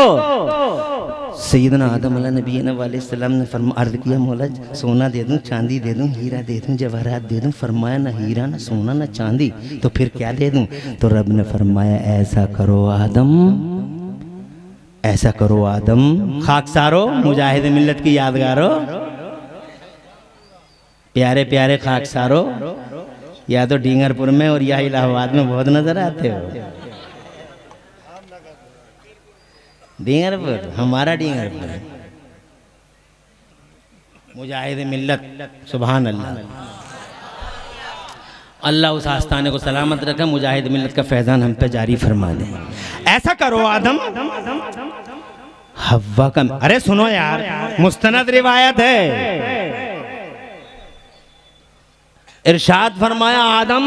सैयदना आदम अलैहिस्सलाम ने फरमा अर्ज किया मौला सोना दे दूं, चांदी दे दूं, हीरा दे दूं, जवाहरात दे दूं। फरमाया ना हीरा ना सोना ना चांदी तो फिर क्या दे दूं? तो रब ने फरमाया ऐसा करो आदम, ऐसा करो आदम, खाकसारो मुजाहिद मिल्लत की यादगारो, प्यारे प्यारे खाकसारो, या तो डींगरपुर में और या इलाहाबाद में बहुत नजर आते हो। डींगरपुर हमारा डींगरपुर, मुजाहिद मिल्लत, सुभान अल्लाह। अल्लाह उस आस्थाने को सलामत रखे, मुजाहिद मिल्लत का फैजान हम पे जारी फरमा दे। ऐसा करो आदम, हव्वा का, अरे सुनो यार, मुस्तनद रिवायत है, इरशाद फरमाया आदम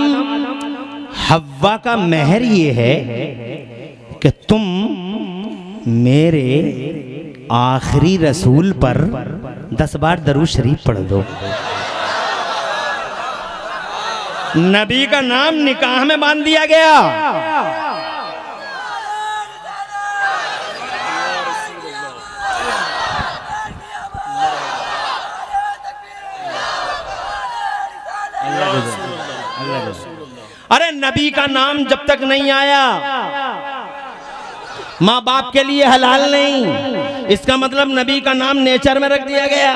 हव्वा का महर ये है कि तुम मेरे आखिरी रसूल पर 10 बार दरूद शरीफ पढ़ दो। नबी का नाम निकाह में बांध दिया गया। अरे नबी का नाम जब तक नहीं आया माँ बाप के लिए हलाल नहीं। इसका मतलब नबी का नाम नेचर में रख दिया गया,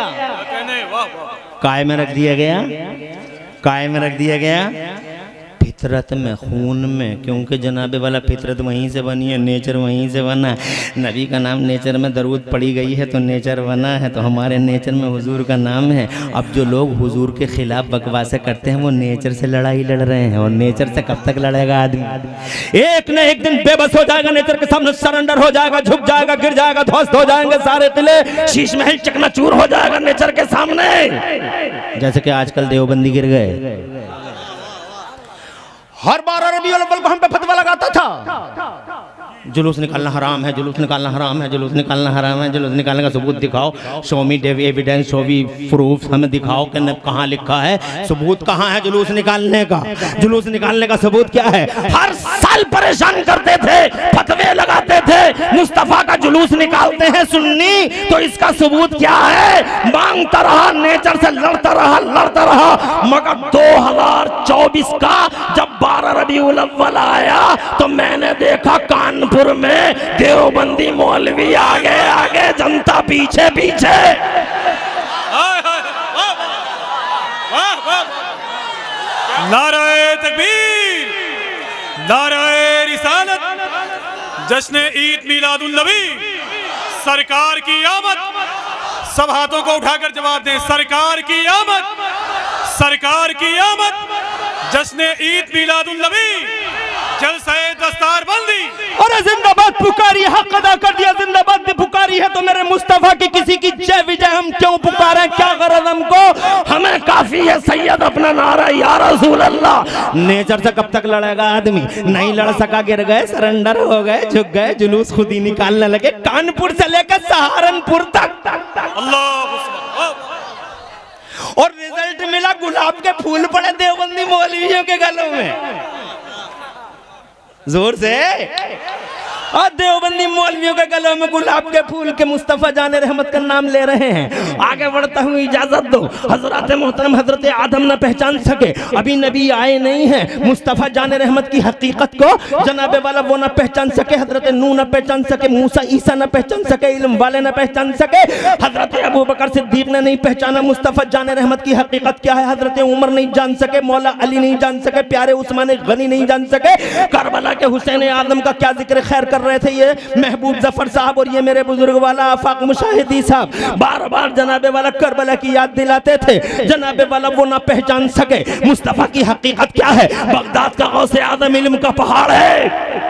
काय में रख दिया गया, काय में रख दिया गया, फितरत में, खून में, क्योंकि जनाबे वाला फितरत वहीं से बनी है, नेचर वहीं से बना है। नबी का नाम नेचर में दरूद पड़ी गई है तो नेचर बना है, तो हमारे नेचर में हुजूर का नाम है। अब जो लोग हुजूर के खिलाफ बकवासें करते हैं वो नेचर से लड़ाई लड़ रहे हैं, और नेचर से कब तक लड़ेगा आदमी? एक न एक दिन बेबस हो जाएगा, नेचर के सामने सरेंडर हो जाएगा, झुक जाएगा, गिर जाएगा, ध्वस्त हो जाएंगे सारे किले, शीश महल चकनाचूर हो जाएगा नेचर के सामने, जैसे कि आजकल देवबंदी गिर गए। हर बार रबीउल अव्वल को हम पे फतवा लगाता था, जुलूस निकालना हराम है, जुलूस निकालना हराम है, जुलूस निकालना हराम है, जुलूस निकालने का सबूत दिखाओ, शो मी एविडेंस, शो मी प्रूफ, हमें दिखाओ कि कहाँ लिखा है, सबूत कहाँ है जुलूस निकालने का, जुलूस निकालने का सबूत क्या है? हर साल परेशान करते थे, फतवे लगाते थे, मुस्तफा का जुलूस निकालते हैं सुन्नी, तो इसका सबूत क्या है? मांगता रहा, नेचर से लड़ता रहा, मगर 2024 का जब 12 रबीउल अव्वल आया तो मैंने देखा कानपुर में देवबंदी मौलवी आगे, जनता पीछे। नाराए तकबीर, नाराए रिसालत, जश्न ईद मिलादुन नबी, सरकार की आमद। सब हाथों को उठाकर जवाब दें, सरकार की आमद, सरकार की आमद, जश्न ईद मिलादुन नबी, जलसाए दस्तार बंदी। अरे जिंदाबाद पुकारी, हक अदा कर दिया, जिंदाबाद भी पुकारी है तो मेरे मुस्तफा की किसी की जय विजय हम क्यों पुकारें? क्या गरज हमको? हमें काफी है सैयद अपना नारा या रसूल अल्लाह। नेचर से कब तक लड़ेगा आदमी? नहीं लड़ सका, गिर गए, सरेंडर हो गए, झुक गए, जुलूस खुद ही निकालने लगे, कानपुर से लेकर सहारनपुर तक। अल्लाह, और रिजल्ट मिला, गुलाब के फूल पड़े देवबंदी मौलवियों के गलों में, जोर से। और देवबंदी मौलवियों के गलों में गुलाब के फूल के मुस्तफा जान रहमत का नाम ले रहे हैं। आगे बढ़ता हूँ, इजाजत दो। हजरत मोहतरम हजरत आदम न पहचान सके, अभी नबी आए नहीं हैं, मुस्तफा जान रहमत की हकीकत को जनाबे वाला वो न पहचान सके, हजरत नूह न पहचान सके, मूसा ईसा न पहचान सके, इल्म वाले न पहचान सके, हजरत अबू बकर सिद्दीक ने नहीं पहचाना मुस्तफा जान रहमत की हकीकत क्या है, हजरत उमर नहीं जान सके, मौला अली नहीं जान सके, प्यारे उस्मान गनी नहीं जान सके, करबला के हुसैन आदम का क्या जिक्र खैर कर रहे थे ये महबूब जफर साहब और ये मेरे बुजुर्ग वाला आफाक मुशाहिदी साहब, बार बार जनाबे वाला करबला की याद दिलाते थे। जनाबे वाला वो ना पहचान सके मुस्तफा की हकीकत क्या है। बगदाद का गौसे आजम इल्म का पहाड़ है,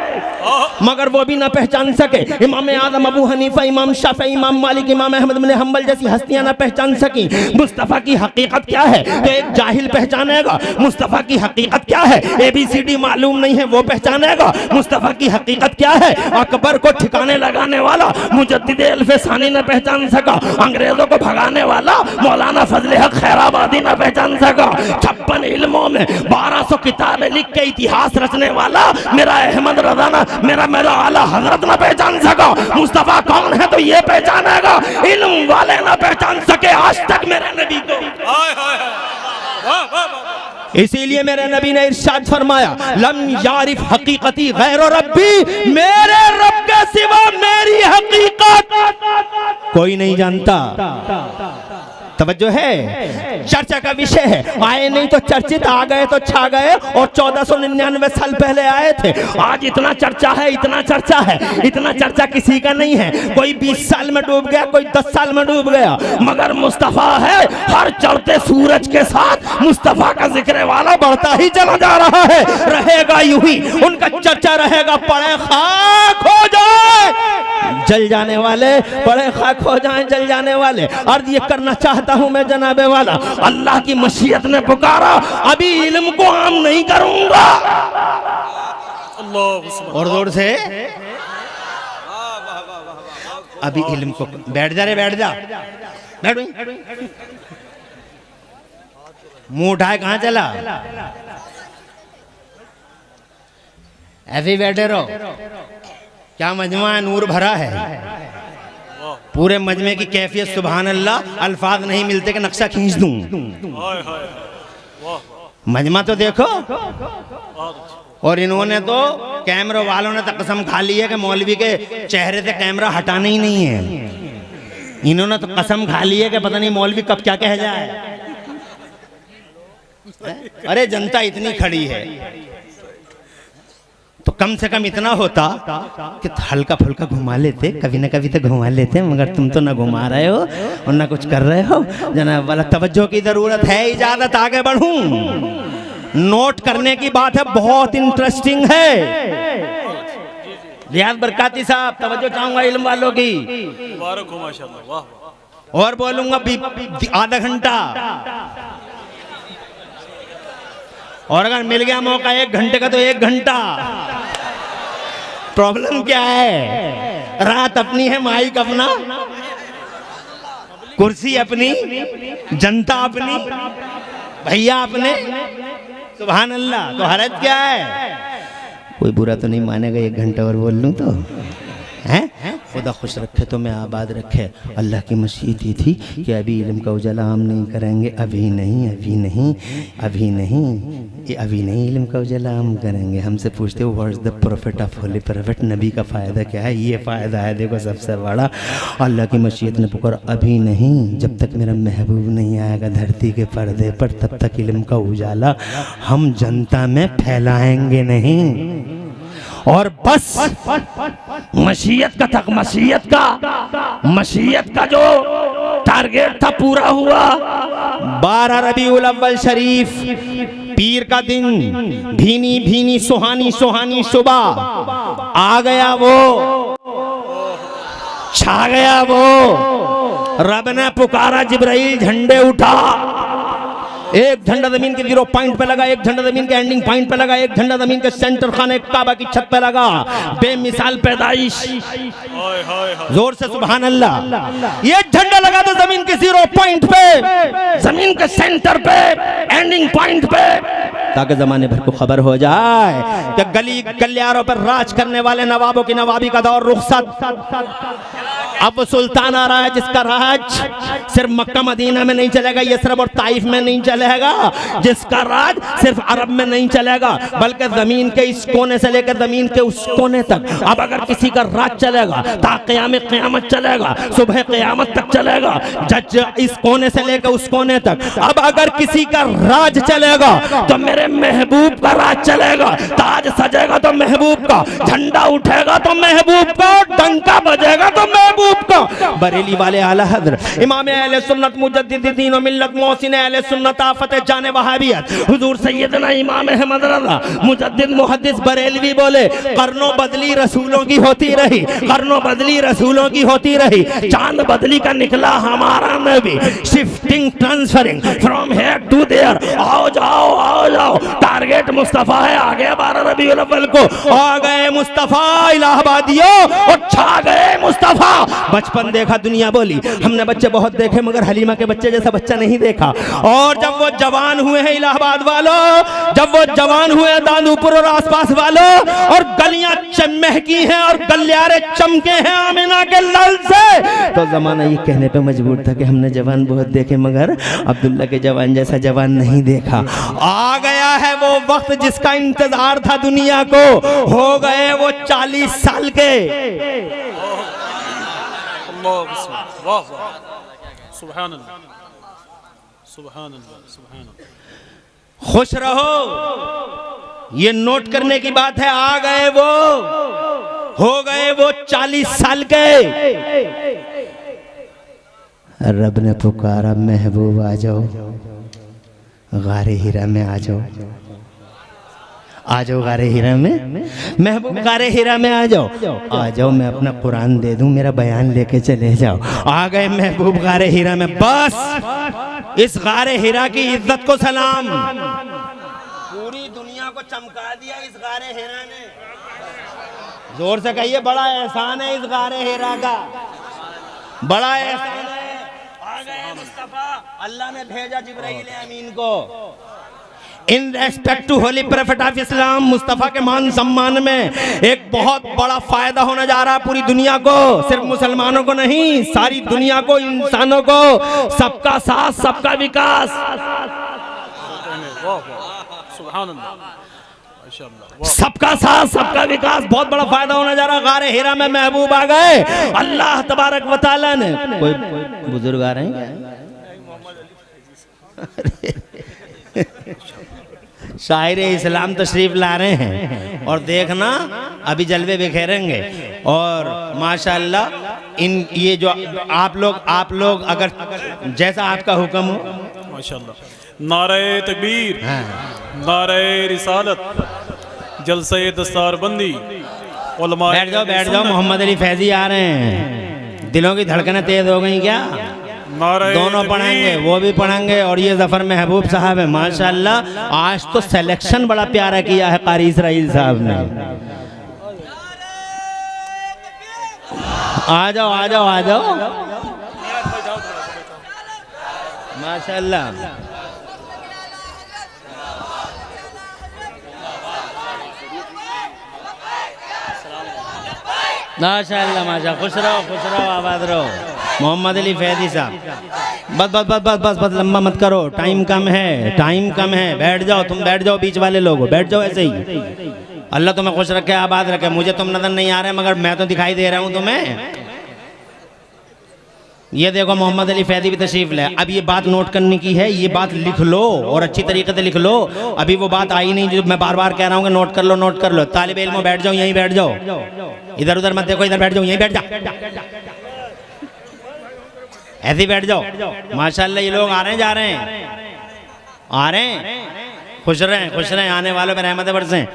मगर वो भी ना पहचान सके। इमाम आजम अबू हनीफा, इमाम शाफी, इमाम मालिक, इमाम अहमद बिन हंबल जैसी हस्तियां ना पहचान सकी मुस्तफा की हकीकत क्या है। तो एक जाहिल पहचानेगा मुस्तफा की हकीकत क्या है, ABCD मालूम नहीं है वो पहचानेगा मुस्तफा की हकीकत क्या है। अकबर को ठिकाने लगाने वाला मुजद्दिद अल्फसानी न पहचान सका, अंग्रेजों को भगाने वाला मौलाना फजल हक खैराबादी न पहचान सका, 56 इल्मों में 1200 किताबें लिख के इतिहास रचने वाला मेरा अहमद रजा न मेरा आला हजरत ना पहचान सका, मुस्तफा कौन है तो ये पहचानेगा, इल्म वाले ना पहचान सके आज तक मेरे नबी को। हाय हाय हाय, वाह वाह वाह। इसीलिए मेरे नबी ने इरशाद फरमाया, लम यारिफ हकीकती गैर रब्बी, मेरे रब के सिवा मेरी हकीकत कोई नहीं जानता। तवज्जो है, चर्चा का विषय है, आए नहीं तो चर्चित, आ गए तो छा गए, और 1499 साल पहले आए थे। आज इतना चर्चा है, इतना चर्चा है, इतना चर्चा किसी का नहीं है। कोई 20 साल में डूब गया, कोई 10 साल में डूब गया, मगर मुस्तफा है। हर चढ़ते सूरज के साथ मुस्तफा का जिक्र वाला बढ़ता ही चला जा रहा है, रहेगा यूं ही, उनका चर्चा रहेगा। पड़े खाक हो जाए जल जाने वाले, पड़े खाक हो जाए जल जाने वाले। अर्ज ये करना चाहता हूं मैं जनाबे वाला, अल्लाह की मशीयत ने पुकारा, अभी इल्म को आम नहीं करूंगा। और जोर से अभी इल्म को, बैठ जा रे, बैठ जा, बैठ। मुंह उठाए कहां चला, ऐसे ही बैठे रहो। क्या मजमा है, नूर भरा है पूरे मजमे की कैफियत, सुभान अल्लाह, अल्फाज नहीं मिलते कि नक्शा खींच दूं। मजमा तो देखो। और इन्होंने तो, कैमरा वालों ने तो कसम खा ली है कि मौलवी के चेहरे से कैमरा हटाना ही नहीं है। इन्होंने तो कसम खा ली है कि पता नहीं मौलवी कब क्या कह जाए। अरे जनता इतनी खड़ी है तो कम से कम इतना होता कि हल्का फुल्का घुमा लेते, कभी ना कभी तो घुमा लेते, मगर तुम तो ना घुमा रहे हो और ना कुछ कर रहे हो। जनाब वाला तवज्जो की जरूरत है, इजाजत आगे बढ़ूं। नोट करने की बात है, बहुत इंटरेस्टिंग है। रियाज बरकाती साहब, तवज्जो चाहूंगा इल्म वालों की, माशाअल्लाह, वाह। और बोलूंगा आधा घंटा, और अगर मिल गया मौका 1 घंटे का तो 1 घंटा। प्रॉब्लम क्या है, रात अपनी है, माइक अपना, कुर्सी अपनी, जनता अपनी, भैया अपने, सुभान अल्लाह। तो हरज क्या है, कोई बुरा तो नहीं मानेगा 1 घंटा और बोल लूं तो, हैं? खुदा खुश रखे तो मैं आबाद रखे। अल्लाह की मशीद ये थी कि अभी इल्म का उजाला हम नहीं करेंगे, अभी नहीं, अभी नहीं, अभी नहीं, ये अभी नहीं इल्म का उजाला हम करेंगे। हमसे पूछते हो what is the profit of holy profit, नबी का फ़ायदा क्या है? ये फ़ायदा है देखो सबसे बड़ा, अल्लाह की मशीयत ने पुकार, अभी नहीं, जब तक मेरा महबूब नहीं आएगा धरती के पर्दे पर, तब तक इल्म का उजाला हम जनता में फैलाएंगे नहीं। और बस मशीयत का तक, मशीयत का जो टारगेट था पूरा हुआ। 12 रबीउल अव्वल शरीफ, पीर का दिन, भीनी भीनी सुहानी सुहानी सुबह, आ गया वो, छा गया वो। रब ने पुकारा, जिब्राइल झंडे उठा। एक झंडा जमीन के 0 पॉइंट पे लगा, एक झंडा जमीन के एंडिंग पॉइंट पे लगा, एक झंडा जमीन के सेंटर खाने काबा की छत पे लगा। बेमिसाल पैदाइश, जोर से सुभान अल्लाह। ये झंडा लगा था जमीन के 0 पॉइंट पे, जमीन के सेंटर पे, एंडिंग पॉइंट पे, ताकि जमाने भर को खबर हो जाए कि गली गलियारों पर राज करने वाले नवाबों की नवाबी का दौर रुखसत। अब वो सुल्तान आ रहा है जिसका राज सिर्फ मक्का मदीना में नहीं चलेगा, यसरब और ताइफ में नहीं चलेगा, जिसका राज सिर्फ अरब में नहीं चलेगा, बल्कि जमीन के इस कोने से लेकर जमीन के उस कोने तक। अब अगर किसी का राज चलेगा ता क़यामत चलेगा, सुबह क़यामत तक चलेगा, जज इस कोने से लेकर उस कोने तक। अब अगर किसी का राज चलेगा तो मेरे महबूब का राज चलेगा। ताज सजेगा तो महबूब का, झंडा उठेगा तो महबूब का, डंका बजेगा तो महबूब का। बरेली वाले आला हज़रत इमाम अहले सुन्नत मुजद्दिद दीन व मिल्लत मोहसिन अहले सुन्नत आफत जाने वहाबियत हुजूर सैयदना इमाम अहमद रज़ा मुजद्दिद मुहद्दिस बरेलवी बोले, कर्नों बदली रसूलों की होती रही, कर्नों बदली रसूलों की होती रही, चांद बदली का निकला हमारा नबी। Shifting transferring from here to there, आओ जाओ, टारगेट मुस्तफा है। आगे 12 रबीउल अव्वल को आ गए मुस्तफा इलाहाबादियों और छा गए मुस्तफा। बचपन देखा दुनिया बोली, हमने बच्चे बहुत देखे मगर हलीमा के बच्चे जैसा बच्चा नहीं देखा। और जब वो जवान हुए हैं इलाहाबाद वालों, जब वो जवान हुए हैं दादूपुर और आसपास वालों, और गलियां महकी हैं और गलियारे चमके हैं आमिना के लाल से, तो जमाना ये कहने पे मजबूर था कि हमने जवान बहुत देखे मगर अब्दुल्ला के जवान जैसा जवान नहीं देखा। आ गया है वो वक्त जिसका इंतजार था दुनिया को, हो गए वो 40 साल के। सुभान अल्लाह, सुभान अल्लाह, सुभान अल्लाह। खुश रहो, ये नोट करने की बात है। आ गए वो, हो गए वो 40 साल के। रब ने पुकारा, महबूब आ जाओ, गारे हीरा में आ जाओ, आ जाओ गारे हीरा में, महबूब गारे हीरा में आ जाओ, आ जाओ मैं अपना कुरान दे दूं, मेरा बयान लेके चले जाओ। आ गए महबूब गारे हीरा में। बस इस गारे हीरा की इज्जत को सलाम, पूरी दुनिया को चमका दिया इस गारे हीरा ने। जोर से कहिए, बड़ा एहसान है इस गारे हीरा का, बड़ा एहसान है। आ गए मुस्तफा, अल्लाह ने भेजा जिब्राइल अमीन को। In respect to holy prophet of Islam, Mustafa के मान सम्मान में एक बहुत बड़ा फायदा होने जा रहा है पूरी दुनिया को, सिर्फ मुसलमानों को नहीं, सारी दुनिया को, इंसानों को। सबका साथ सबका विकास, सबका साथ सबका विकास, बहुत बड़ा फायदा होने जा रहा है। गारे हीरा में महबूब आ गए। अल्लाह तबारक व तआला ने, कोई बुजुर्ग आ रहे हैं शायर इस्लाम तशरीफ ला रहे हैं, और देखना अभी जलवे बिखेरेंगे। और माशाअल्लाह इन ये जो आप लोग अगर जैसा आपका हुक्म हो, माशाअल्लाह। नारे तकबीर, नारे रिसालत, जलसे दस्तारबंदी। बैठ जाओ, मोहम्मद अली फैजी आ रहे हैं। दिलों की धड़कनें तेज हो गई क्या? दोनों पढ़ेंगे, वो भी पढ़ेंगे, और ये जफर महबूब साहब है। माशाअल्लाह आज तो सिलेक्शन बड़ा प्यारा किया है कारी इसराइल साहब ने। आ जाओ आ जाओ आ जाओ, माशाअल्लाह। माशाअल्लाह माशा, खुश रहो आबाद रहो। मोहम्मद अली फैदी साहब, बस बस बस बस बस बस लंबा मत करो, टाइम कम है, टाइम कम है। बैठ जाओ, तुम बैठ जाओ, बीच वाले लोग बैठ जाओ ऐसे ही। अल्लाह तुम्हें खुश रखे, आबाद रखे। मुझे तुम नजर नहीं आ रहे मगर मैं तो दिखाई दे रहा हूँ तुम्हें। ये देखो मोहम्मद अली फैदी भी तशरीफ ले। अब ये बात नोट करने की है, ये बात लिख लो और अच्छी तरीके से लिख लो। अभी वो बात आई नहीं जो मैं बार बार कह रहा हूँ कि नोट कर लो, नोट कर लो। तालिब इल्म बैठ जाओ, यहीं बैठ जाओ, इधर उधर मत देखो, इधर बैठ जाओ, यहीं बैठ जाओ, ऐसे ही बैठ जाओ। माशाअल्लाह ये लोग आ रहे हैं, जा रहे हैं, आ रहे हैं। खुश रहें, आने वालों पे रहमतें बरसें,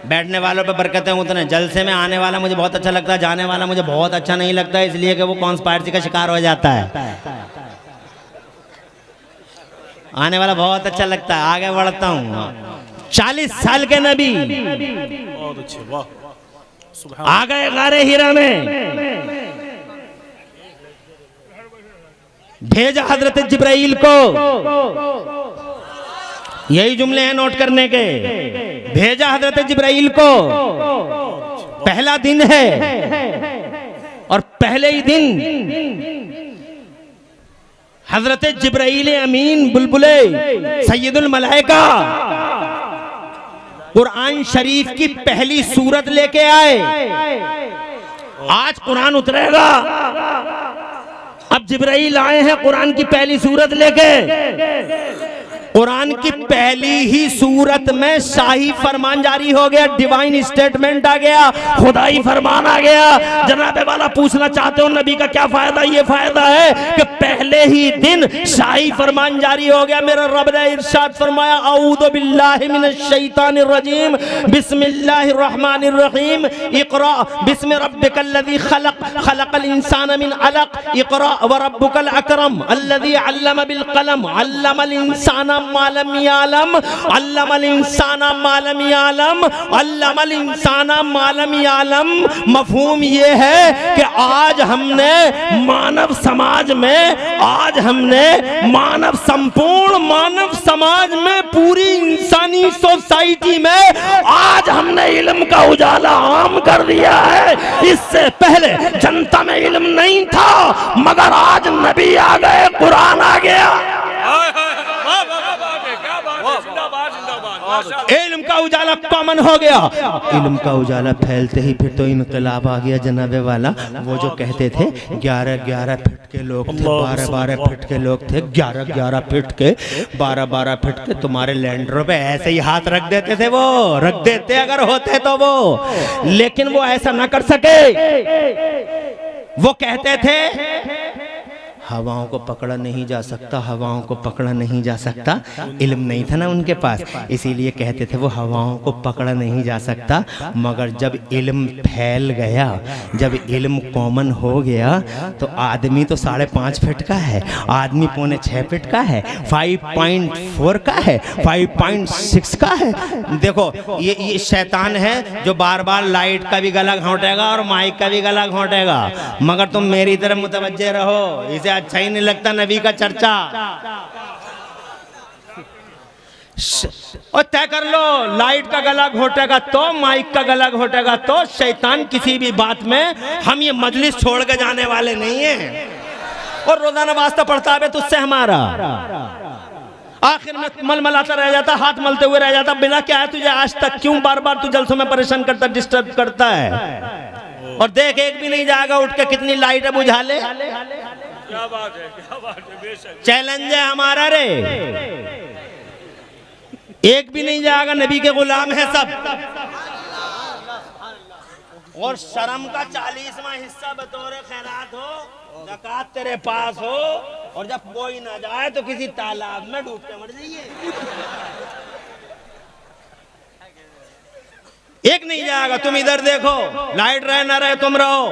बैठने वालों पे बरकतें उतरे। जलसे में आने वाला मुझे बहुत अच्छा लगता है, जाने वाला मुझे बहुत अच्छा नहीं लगता, इसलिए कि वो कॉन्स्पायरेसी का शिकार हो जाता है। आने वाला बहुत अच्छा लगता है। आगे बढ़ता हूँ। 40 साल के नबी बहुत अच्छे, वाह, आ गए गारे हीरा में। भेजा हजरत जिब्राइल को, यही जुमले हैं नोट करने के। भेजा हजरत जिब्राइल को, पहला दिन है और पहले ही दिन हजरत जिब्राइल अमीन बुलबुले सैयदुल मलाइका कुरान शरीफ की पहली सूरत लेके आए। आज कुरान उतरेगा, अब जिब्राइल आए हैं कुरान की पहली सूरत लेके। कुरान की पहली ही सूरत में शाही फरमान जारी हो गया, डिवाइन स्टेटमेंट आ गया, खुदाई फरमान आ गया। जनाबे वाला पूछना चाहते हो नबी का क्या फायदा? ये फायदा है कि पहले ही दिन शाही फरमान जारी हो गया। मेरा रब ने इरशाद फरमाया, औज़ु बिल्लाहि मिनश शैतानिर रजीम, बिस्मिल्लाहिर रहमानिर रहीम, इक़रा बिस्मि रब्बिकल्लज़ी खलक़, खलक़ल इंसाना मिन अलक़, इक़रा व रब्बुकल अकरम अल्लज़ी अल्लम बिल क़लम, अल्लमल इंसाना मालम यालम, अल्लमल इंसाना मालम यालम, अल्लमल इंसाना मालम यालम। मफहूम ये है कि आज हमने मानव समाज में, आज हमने मानव, संपूर्ण मानव समाज में, पूरी इंसानी सोसाइटी में आज हमने इल्म का उजाला आम कर दिया है। इससे पहले जनता में इल्म नहीं था, मगर आज नबी आ गए, कुरान आ गया, इल्म का उजाला कॉमन हो गया। इल्म का उजाला फैलते ही फिर तो इनकलाब आ गया जनाबे वाला। वो जो कहते थे 11-11 फीट के लोग थे, 12-12 फीट के लोग थे, 11-11 फीट के, 12-12 फीट के, तुम्हारे लैंडरों पे ऐसे ही हाथ रख देते थे, वो रख देते अगर होते तो वो, लेकिन वो ऐसा ना कर सके। वो कहते थे हवाओं को पकड़ा नहीं जा सकता, हवाओं को पकड़ा नहीं जा सकता। इल्म नहीं था ना उनके पास, इसीलिए कहते थे वो हवाओं को पकड़ा नहीं जा सकता। मगर जब इल्म फैल गया, जब इल्म कॉमन हो गया, तो आदमी तो 5.5 फीट का है, आदमी 5.25 फीट का है, 5.4 का है, 5.6 का है। देखो ये शैतान है जो बार बार लाइट का भी गला घोंटेगा और माइक का भी गला घोंटेगा। मगर तुम मेरी तरफ मुतवज्जे रहो, इसे अच्छा ही नहीं लगता नबी का चर्चा। और तय कर लो, लाइट का गला घोटेगा तो, माइक का गला घोटेगा तो, शैतान किसी भी बात में, हम ये मजलिस छोड़ के जाने वाले नहीं हैं। और रोजाना वास्ता पढ़ता है तुझसे हमारा, आखिर में मलमलाता रह जाता, हाथ मलते हुए रह जाता, बिना क्या है तुझे आज तक, क्यों बार बार तू जलसों में परेशान करता, डिस्टर्ब करता है। और देख एक भी नहीं जाएगा उठ के, कितनी लाइट है बुझा ले। क्या बात है, क्या बात है, बेशक चैलेंज है हमारा रे, एक भी नहीं जाएगा, नबी के गुलाम है सब। और शर्म का 40वां हिस्सा बतौर खैरात हो, ज़कात तेरे पास हो, और जब कोई ना जाए तो किसी तालाब में डूब के मर जाइए। एक नहीं जाएगा, तुम इधर देखो, लाइट रहे ना रहे तुम रहो।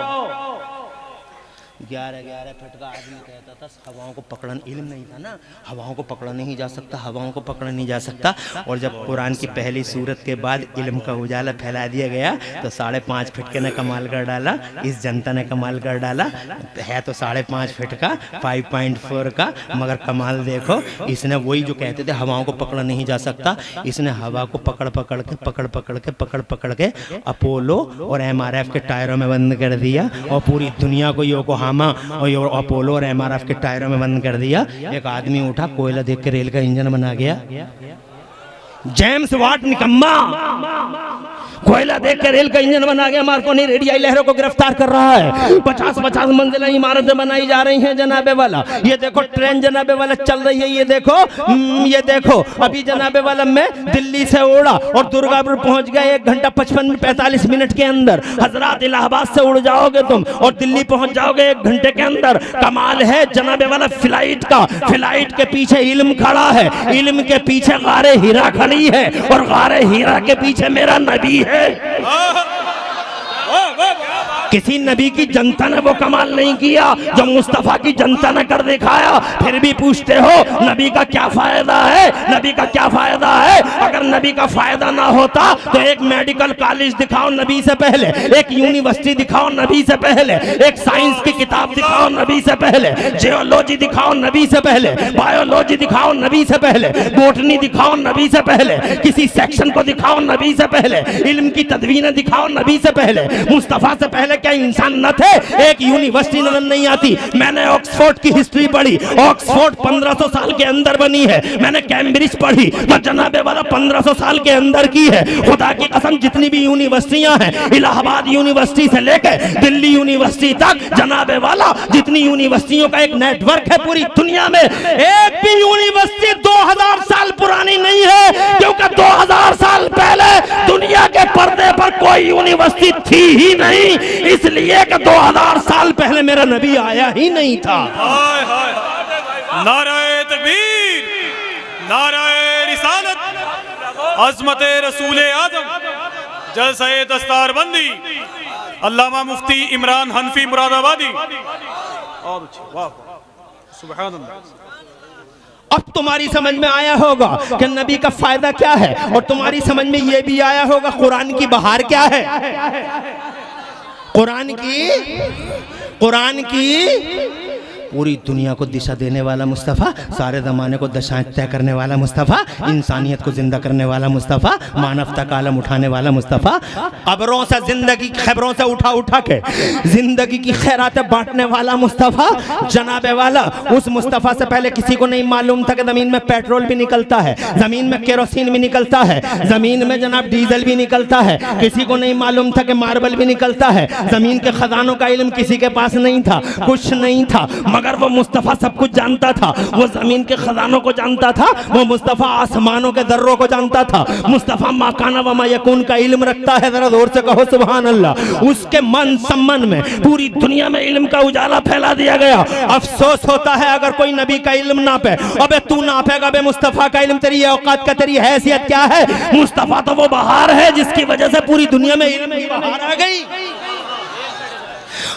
11-11 फीट का आदमी कहता था हवाओं को पकड़न, इल्म नहीं था ना, हवाओं को पकड़ा नहीं जा सकता, हवाओं को पकड़ा नहीं जा सकता। और जब कुरान की पहली सूरत के बाद इल्म का उजाला फैला दिया गया तो 5.5 फीट के ने कमाल कर डाला, इस जनता ने कमाल कर डाला। है तो 5.5 फीट का, 5.4 का, मगर कमाल देखो, इसने वही जो कहते थे हवाओं को पकड़ा नहीं जा सकता, इसने हवा को पकड़ पकड़ के अपोलो और MRF के टायरों में बंद कर दिया, और पूरी दुनिया को योकोहामा और अपोलो और MRF के टायरों में बंद कर दिया। एक आदमी उठा, कोयला देख के रेल का इंजन बना गया। जेम्स वाट निकम्मा कोयला देख कर रेल का इंजन बना गया, मार्कोनी रेडियाई लहरों को गिरफ्तार कर रहा है। 50-50 मंजिला इमारतें बनाई जा रही हैं जनाबे वाला। ये देखो ट्रेन जनाबे वाला चल रही है, ये देखो अभी जनाबे वाला मैं दिल्ली से उड़ा और दुर्गापुर पहुंच गया 1 घंटा 45 मिनट के अंदर। हजरात इलाहाबाद से उड़ जाओगे तुम और दिल्ली पहुंच जाओगे 1 घंटे के अंदर। कमाल है जनाबे वाला फ्लाइट का। फ्लाइट के पीछे इल्म खड़ा है, इल्म के पीछे गारे हीरा खड़ी है, और गारे हीरा के पीछे मेरा नबी है। किसी नबी की जनता ने वो कमाल नहीं किया जो मुस्तफा की जनता ने कर दिखाया। फिर भी पूछते हो नबी का क्या फायदा है, नबी का क्या फायदा है? अगर नबी का फायदा ना होता तो एक मेडिकल कॉलेज दिखाओ नबी से पहले, एक यूनिवर्सिटी दिखाओ नबी से पहले, एक साइंस की किताब दिखाओ नबी से पहले, जियोलॉजी दिखाओ नबी से पहले, बायोलॉजी दिखाओ नबी से पहले, बोटनी दिखाओ नबी से पहले, किसी सेक्शन को दिखाओ नबी से पहले, इल्म की तदवीनें दिखाओ नबी से पहले। मुस्तफा से पहले क्या इंसान न थे? एक यूनिवर्सिटी नजर नहीं आती। मैंने ऑक्सफोर्ड की हिस्ट्री पढ़ी, ऑक्सफोर्ड 1500 साल के अंदर बनी है। मैंने कैम्ब्रिज पढ़ी तो जनाबे वाला 1500 साल के अंदर की है। खुदा की कसम जितनी भी यूनिवर्सिटियां हैं, इलाहाबाद यूनिवर्सिटी से लेकर दिल्ली यूनिवर्सिटी तक, जनाबे वाला जितनी यूनिवर्सिटियों का एक नेटवर्क है पूरी दुनिया में, एक भी यूनिवर्सिटी 2000 साल पुरानी नहीं है, क्योंकि 2000 साल पहले दुनिया के पर्दे पर कोई यूनिवर्सिटी थी ही नहीं, इसलिए कि 2000 साल पहले मेरा नबी आया ही नहीं था। हाय हाय नाराए तकबीर, नाराए रिसालत, अज़मत रसूल आज़म, जलसे दस्तारबंदी, अल्लामा मुफ्ती इमरान हनफी मुरादाबादी। वाह सुभान अल्लाह। अब तुम्हारी समझ में आया होगा कि नबी का फायदा क्या है, और तुम्हारी समझ में यह भी आया होगा कुरान की बहार क्या है। कुरान की पूरी दुनिया को दिशा देने वाला मुस्तफ़ा, सारे ज़माने को दशाएं तय करने वाला मुस्तफ़ा, इंसानियत को जिंदा करने वाला मुस्तफ़ा, मानवता का आलम उठाने वाला मुस्तफ़ा, खबरों से जिंदगी खबरों से उठा के जिंदगी की खैरातें बांटने वाला मुस्तफ़ा, जनाबे वाला। उस मुस्तफ़ा से पहले किसी को नहीं मालूम था कि ज़मीन में पेट्रोल भी निकलता है, ज़मीन में केरोसिन भी निकलता है, ज़मीन में जनाब डीजल भी निकलता है। किसी को नहीं मालूम था कि मार्बल भी निकलता है। ज़मीन के खजानों का इल्म किसी के पास नहीं था, कुछ नहीं था, मगर वो मुस्तफ़ा सब कुछ जानता था। वो ज़मीन के खजानों को जानता था, वो मुस्तफ़ा आसमानों के दर्रों को जानता था। मुस्तफ़ा माकाना व मायकून का इल्म रखता है। जरा जोर से कहो सुभान अल्लाह। उसके मन सम्मन में पूरी दुनिया में इल्म का उजाला फैला दिया गया। अफसोस होता है अगर कोई नबी का इल्म ना पे। अबे तू ना पेगा बे मुस्तफ़ा का इल्म, तेरी औकात का, तेरी हैसियत क्या है। मुस्तफ़ा तो वो बहार है जिसकी वजह से पूरी दुनिया में इल्म की बहार आ गई।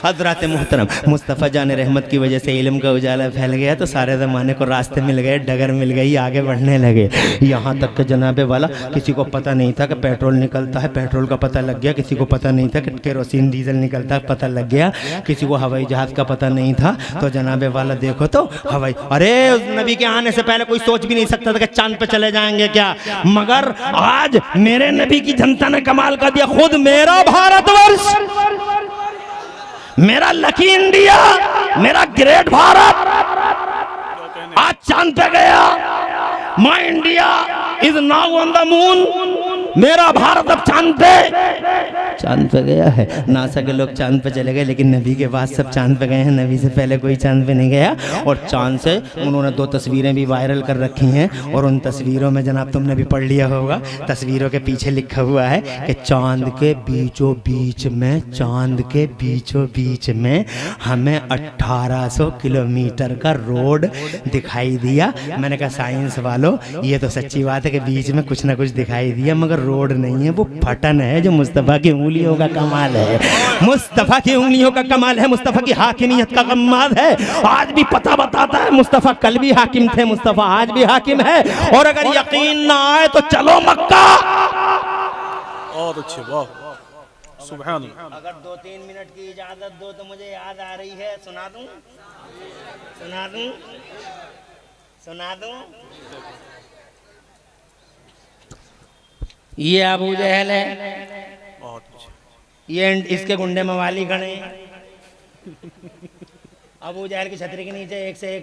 हज़रात मोहतरम, मुस्तफ़ा जान रहमत की वजह से इल्म का उजाला फैल गया तो सारे ज़माने को रास्ते मिल गए, डगर मिल गई, आगे बढ़ने लगे। यहाँ तक कि जनाबे वाला किसी को पता नहीं था कि पेट्रोल निकलता है, पेट्रोल का पता लग गया। किसी को पता नहीं था कि केरोसिन डीजल निकलता है, पता लग गया। किसी को हवाई जहाज़ का पता नहीं था। तो जनाबे वाला देखो तो हवाई, अरे उस नबी के आने से पहले कोई सोच भी नहीं सकता था कि चांद पे चले जाएंगे क्या। मगर आज मेरे नबी की जनता ने कमाल कर दिया। खुद मेरा भारतवर्ष, मेरा लकी इंडिया, मेरा ग्रेट भारत आज चांद पे गया। My India is now on the moon. मेरा भारत अब चांद पे गया है। नासा के लोग चांद पे चले गए, लेकिन नबी के बाद सब चांद पे गए हैं। नबी से पहले कोई चांद पे नहीं गया। और चांद से उन्होंने 2 तस्वीरें भी वायरल कर रखी हैं। और उन तस्वीरों में जनाब तुमने भी पढ़ लिया होगा, तस्वीरों के पीछे लिखा हुआ है कि चांद के बीचों बीच में, चांद के बीचों बीच में हमें 1800 किलोमीटर का रोड दिखाई दिया। मैंने कहा साइंस वालों, ये तो सच्ची बात है कि बीच में कुछ ना कुछ दिखाई दिया, मगर रोड नहीं है, वो फटन है जो मुस्तफ़ा की उंगलियों का कमाल है। मुस्तफ़ा की उंगलियों का कमाल है, मुस्तफ़ा की हाकिमियत का कमाल है। आज भी पता बताता है, मुस्तफ़ा कल भी हाकिम थे, मुस्तफ़ा आज भी हाकिम है। और अगर यकीन ना आए तो चलो मक्का। बहुत अच्छे, वाह, सुभान अल्लाह। अगर 2-3 मिनट की इजाजत दो तो मुझे याद आ रही है, सुना दूं? ये अबू जहल है, ये इसके गुंडे मवाली खड़े हैं। अबू जहल की छतरी के नीचे एक से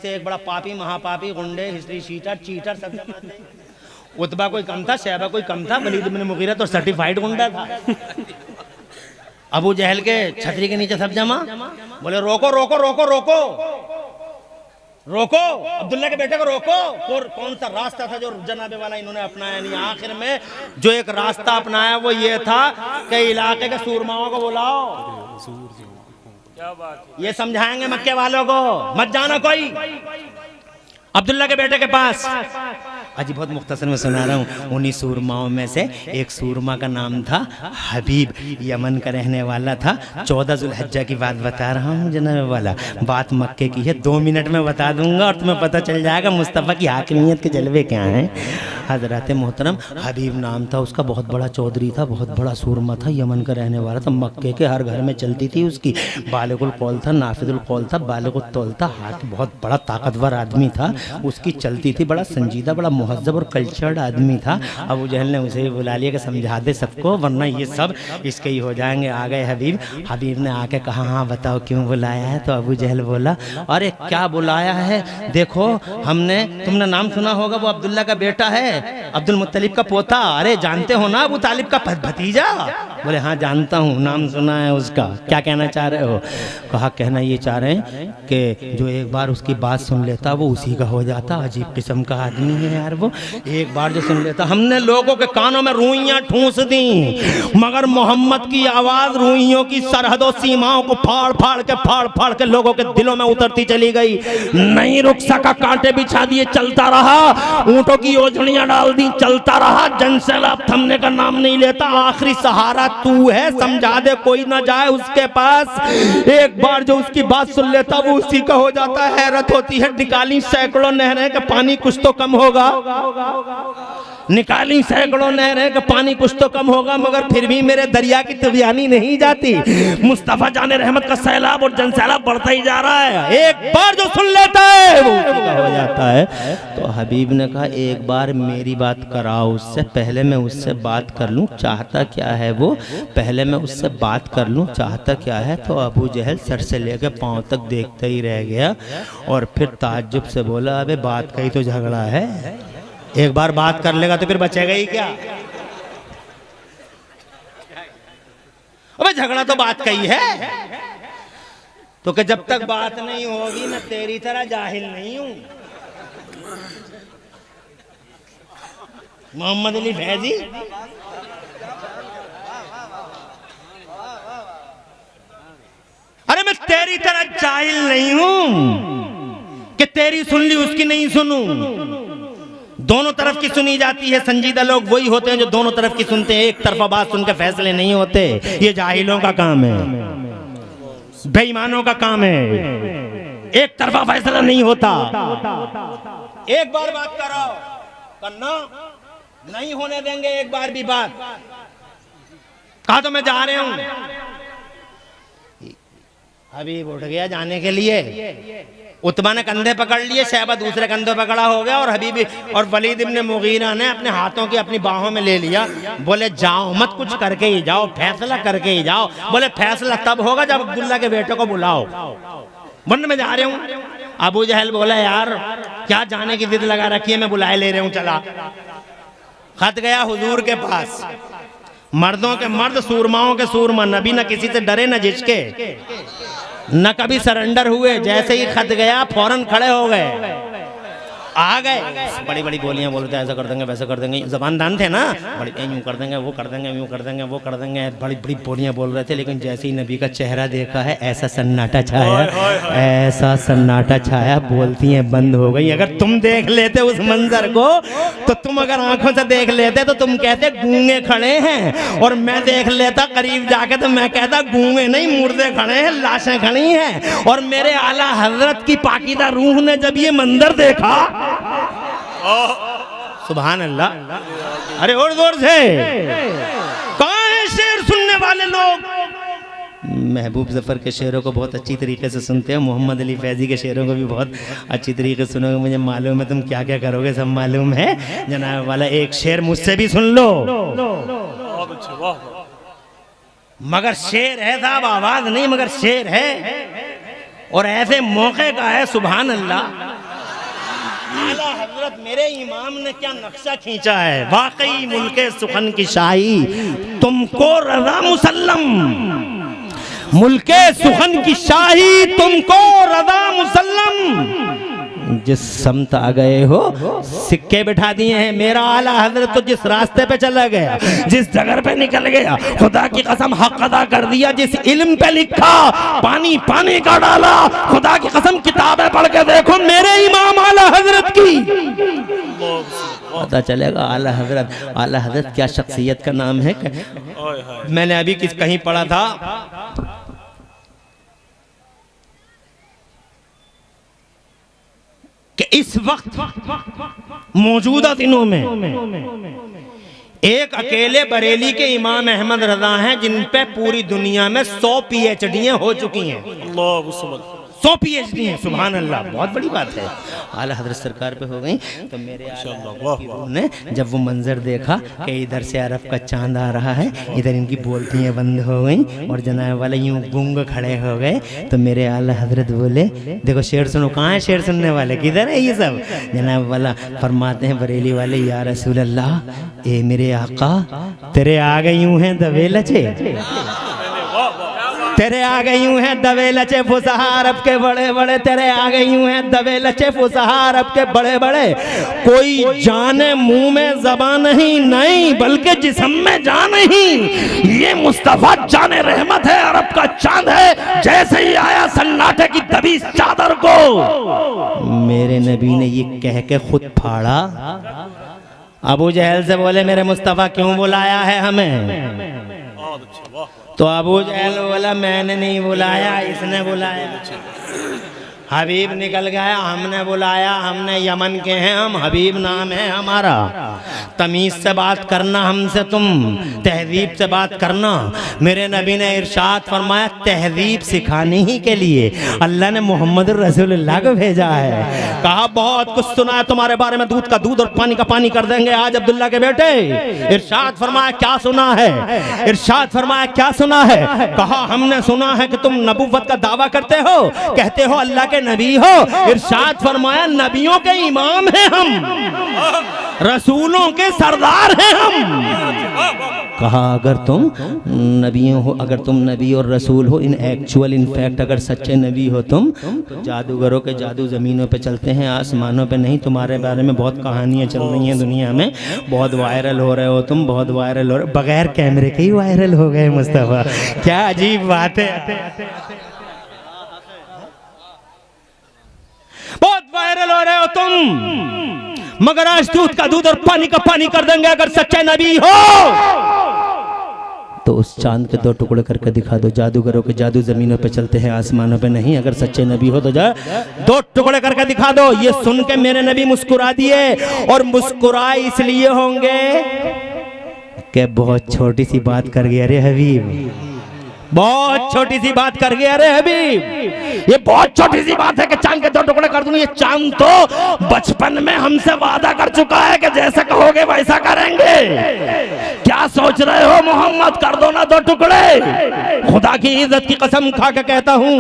एक बड़ा पापी, महापापी, गुंडे, हिस्ट्री चीटर सब जमाते हैं। उतबा कोई कम था, शैबा कोई कम था, वलीद बिन मुगीरा तो सर्टिफाइड गुंडा था। अबू जहल के छतरी के नीचे सब जमा, बोले रोको रोको रोको रोको रोको, अब्दुल्ला के बेटे को रोको। और कौन सा रास्ता था जो जनाबे वाला इन्होंने अपनाया नहीं। आखिर में जो एक रास्ता अपनाया वो ये था कि इलाके के सूरमाओं को बुलाओ, क्या बात, ये समझाएंगे मक्के वालों को, मत जाना कोई अब्दुल्ला के बेटे के पास। अजी बहुत मुख्तसर में सुना रहा हूँ। उन्हीं सूरमाओं में से एक सूरमा का नाम था हबीब, यमन का रहने वाला था। 14 ज़ुल्हिज्जा की बात बता रहा हूँ जनाब वाला, बात मक्के की है। 2 मिनट में बता दूंगा और तुम्हें पता चल जाएगा मुस्तफ़ा की हाकिमियत के जलवे क्या हैं। हज़रात मोहतरम, हबीब नाम था उसका, बहुत बड़ा चौधरी था, बहुत बड़ा सूरमा था, यमन का रहने वाला था। मक्के के हर घर में चलती थी उसकी। बालिगुल कौल था, नाफिजुल कौल था, बालिगुल तौल था, हाथ बहुत बड़ा ताकतवर आदमी था, उसकी चलती थी। बड़ा संजीदा, बड़ा मुहज्जब और कल्चर्ड आदमी था। अबू जहल ने उसे बुला लिया कि समझा दे सबको, वरना ये सब इसके ही हो जाएंगे। आ गए हबीब। हबीब ने आके कहा हाँ बताओ क्यों बुलाया है। तो अबू जहल बोला अरे क्या बुलाया है, देखो हमने, तुमने नाम सुना होगा, वो अब्दुल्ला का बेटा है, अब्दुल मुत्तलिब का पोता। अरे जानते हो ना अबू तालिब का भतीजा। बोले हाँ जानता हूँ, नाम सुना है उसका। क्या कहना चाह रहे हो? कहा कहना ये चाह रहे हैं कि जो एक बार उसकी बात सुन लेता वो उसी का हो जाता। अजीब किस्म का आदमी है यार वो, एक बार जो सुन लेता। हमने लोगों के कानों में रूइयां ठूंस दी, मगर मोहम्मद की आवाज रूइयों की सरहदों सीमाओं को फाड़ फाड़ के लोगों के दिलों में उतरती चली गई। नहीं रुक सका, कांटे बिछा दिए, चलता रहा। ऊंटों की ओझड़ियां डाल दी, चलता रहा, जन सैलाब थमने का नाम नहीं लेता। आखिरी सहारा तू है, समझा दे कोई ना जाए उसके पास। एक बार जो उसकी बात सुन लेता वो उसी का हो जाता है। हैरत होती है, निकाली सैकड़ों नहरें का पानी कुछ तो कम होगा, निकाली सैकड़ों नहरें का पानी कुछ तो कम होगा, मगर फिर भी मेरे दरिया की तवियानी नहीं जाती। मुस्तफा जाने रहमत का सैलाब और जन सैलाब बढ़ता ही जा रहा है। एक बार जो सुन लेता है वो उसी का हो जाता है। तो हबीब ने कहा एक बार मेरी बात कराओ उससे, पहले मैं उससे बात कर लूं चाहता क्या है वो, पहले मैं उससे बात कर लूं चाहता क्या है। तो अबू जहल सर से लेकर पांव तक देखता ही रह गया और फिर ताज्जुब से बोला अबे बात का ही तो झगड़ा है, एक बार बात कर लेगा तो फिर बचेगा ही क्या। अबे झगड़ा तो बात का ही है, तो कि जब तक बात नहीं होगी मैं तेरी तरह जाहिल नहीं हूं। मोहम्मद अली फैजी अरे मैं तेरी तरह जाहिल नहीं हूं कि तेरी सुन ली उसकी नहीं सुनूं। दोनों तरफ की सुनी जाती है। संजीदा लोग वही होते हैं जो दोनों तरफ की सुनते हैं, एक तरफा बात सुन के फैसले नहीं होते। ये जाहिलों का काम है, बेईमानों का काम है, एक तरफा फैसला नहीं होता। एक बार बात कराओ, करना नहीं होने देंगे एक बार भी बात। कहा तो मैं जा रहा हूं। हबीब उठ गया जाने के लिए, उतबा ने कंधे पकड़ लिए, शैबा दूसरे कंधे पकड़ा हो गया और हबीब और वलीद इब्ने मुगीरा ने अपने हाथों की अपनी बाहों में ले लिया। बोले जाओ मत, कुछ करके ही जाओ, फैसला करके ही जाओ। बोले फैसला तब होगा जब अब्दुल्ला के बेटे को बुलाओ, वरना मैं जा रहा हूं। अबू जहल बोला यार क्या जाने की जिद लगा रखी है, मैं बुलाए ले रहा हूं, चला। खत गया हुजूर के पास, मर्दों के मर्द सूरमाओं के सूरमा, नबी न किसी से डरे न झिझके, न कभी सरेंडर हुए। जैसे ही खत गया फौरन खड़े हो गए, आ गए। बड़ी बड़ी बोलियां बोलते हैं, ऐसा कर देंगे वैसा कर देंगे, जबानदान थे ना, बड़ी यूं कर देंगे वो कर देंगे, यूं कर देंगे वो कर देंगे, बड़ी बड़ी बोलियां बोल रहे थे। लेकिन जैसे ही नबी का चेहरा देखा है ऐसा सन्नाटा छाया, ऐसा सन्नाटा छाया, बोलती हैं बंद हो गई। अगर तुम देख लेते उस मंजर को, तो तुम अगर आंखों से देख लेते तो तुम कहते गूंगे खड़े हैं, और मैं देख लेता करीब जाके तो मैं कहता गूंगे नहीं मुर्दे खड़े हैं, लाशें खड़ी हैं। और मेरे आला हजरत की पाकीदा रूह ने जब ये मंजर देखा, सुभान अल्लाह, अरे और जोर से, कहाँ है शेर सुनने वाले लोग। महबूब जफर के शेरों को बहुत अच्छी तरीके से सुनते हैं, मोहम्मद अली फैजी के शेरों को भी बहुत अच्छी तरीके से सुनोगे। मुझे मालूम है तुम क्या क्या करोगे, सब मालूम है। जनाब वाला एक शेर मुझसे भी सुन लो, मगर शेर है साहब, आवाज नहीं मगर शेर है, और ऐसे मौके का है। सुभान अल्लाह, आला हजरत मेरे इमाम ने क्या नक्शा खींचा है। वाकई मुल्के सुखन की शाही तुमको रजा मुसल्लम, मुल्के सुखन की शाही तुमको रजा मुसल्लम। जिस समत आ गए हो सिक्के बिठा दिए हैं। मेरा आला हजरत तो जिस रास्ते पे चला गया, जिस जगह पे निकल गया, खुदा की कसम हक अदा कर दिया। जिस इल्म पे लिखा पानी पानी का डाला, खुदा की कसम किताबें पढ़ के देखो मेरे इमाम आला हजरत की, पता चलेगा आला हजरत। आला हजरत क्या शख्सियत का नाम है। मैंने अभी कहीं पढ़ा था, कि इस वक्त मौजूदा दिनों में एक अकेले बरेली के इमाम अहमद रजा हैं जिन पे पूरी दुनिया में 100 PhDयां हो चुकी हैं। 100 PhD हैं, सुभान अल्लाह, बहुत बड़ी बात है। आला हजरत सरकार पे हो गई। तो मेरे ने जब वो मंजर देखा कि इधर से अरब का चांद आ रहा है, इधर इनकी बोलतियाँ बंद हो गई और जनाब वाले यूं गुंग खड़े हो गए। तो मेरे आला हजरत बोले देखो शेर सुनो। कहाँ है शेर सुनने वाले, किधर है ये सब। जनाब वाला फरमाते हैं बरेली वाले, या रसूल अल्लाह, ए मेरे आका तेरे आगे यूं हैं दबे लचे, तेरे आगे यूं हैं दबे लचे फुसहा अरब के बड़े बड़े, तेरे आगे यूं हैं दबे लचे फुसहा अरब के बड़े बड़े। कोई जाने मुंह में ज़बान नहीं, नहीं बल्कि जिस्म में जान नहीं। ये मुस्तफा जाने रहमत है, अरब का चांद है। जैसे ही आया सन्नाटे की दबी चादर को मेरे नबी ने ये कह के खुद फाड़ा, अबू जहल से बोले मेरे मुस्तफ़ा क्यों बुलाया है हमें? बहुत अच्छे, वाह वाह। तो अबू जहल बोला मैंने नहीं बुलाया, इसने बुलाया। हबीब निकल गया, हमने बुलाया, हमने यमन के हैं हम, हबीब नाम है हमारा। तमीज़ से बात करना हमसे, तुम तहजीब से बात करना। मेरे नबी ने इरशाद फरमाया तहजीब सिखाने ही के लिए अल्लाह ने मोहम्मद रसूलुल्लाह को भेजा है। कहा बहुत कुछ सुना है तुम्हारे बारे में, दूध का दूध और पानी का पानी कर देंगे आज अब्दुल्ला के बेटे। इरशाद फरमाया क्या सुना है? इरशाद फरमाया क्या सुना है? कहा हमने सुना है कि तुम नबुव्वत का दावा करते हो, कहते हो अल्लाह के नबी हो। इरशाद फरमाया नबियों के इमाम हैं हम, रसूलों के सरदार हैं हम। कहा अगर तुम नबियों हो, अगर तुम नबी और रसूल हो, इन एक्चुअल इन फैक्ट अगर सच्चे नबी हो तुम, तो जादूगरों के जादू ज़मीनों पे चलते हैं, आसमानों पे नहीं। तुम्हारे बारे में बहुत कहानियाँ चल रही हैं दुनिया में, बहुत वायरल हो रहे हो तुम, बहुत वायरल हो रहे, बगैर कैमरे के ही वायरल हो गए मुस्तफ़ा। क्या अजीब बात है, बहुत वायरल हो रहे हो तुम, मगर आज दूध का दूध और पानी का पानी कर देंगे अगर सच्चे नबी हो। तो उस चांद के दो टुकड़े करके दिखा दो, जादूगरों के जादू जमीनों पे चलते हैं आसमानों पे नहीं, अगर सच्चे नबी हो तो जा दो टुकड़े करके दिखा दो। ये सुन के मेरे नबी मुस्कुरा दिए, और मुस्कुराए इसलिए होंगे कि बहुत छोटी सी बात कर गया रे हबीब, बहुत छोटी सी बात कर गया रे हबीब। ये बहुत छोटी सी बात है कि चांद के दो टुकड़े कर दूंगी। ये चांद तो बचपन में हमसे वादा कर चुका है कि जैसा कहोगे वैसा करेंगे। क्या सोच रहे हो मोहम्मद, कर दो ना दो टुकड़े। खुदा की इज्जत की कसम खा के कहता हूँ,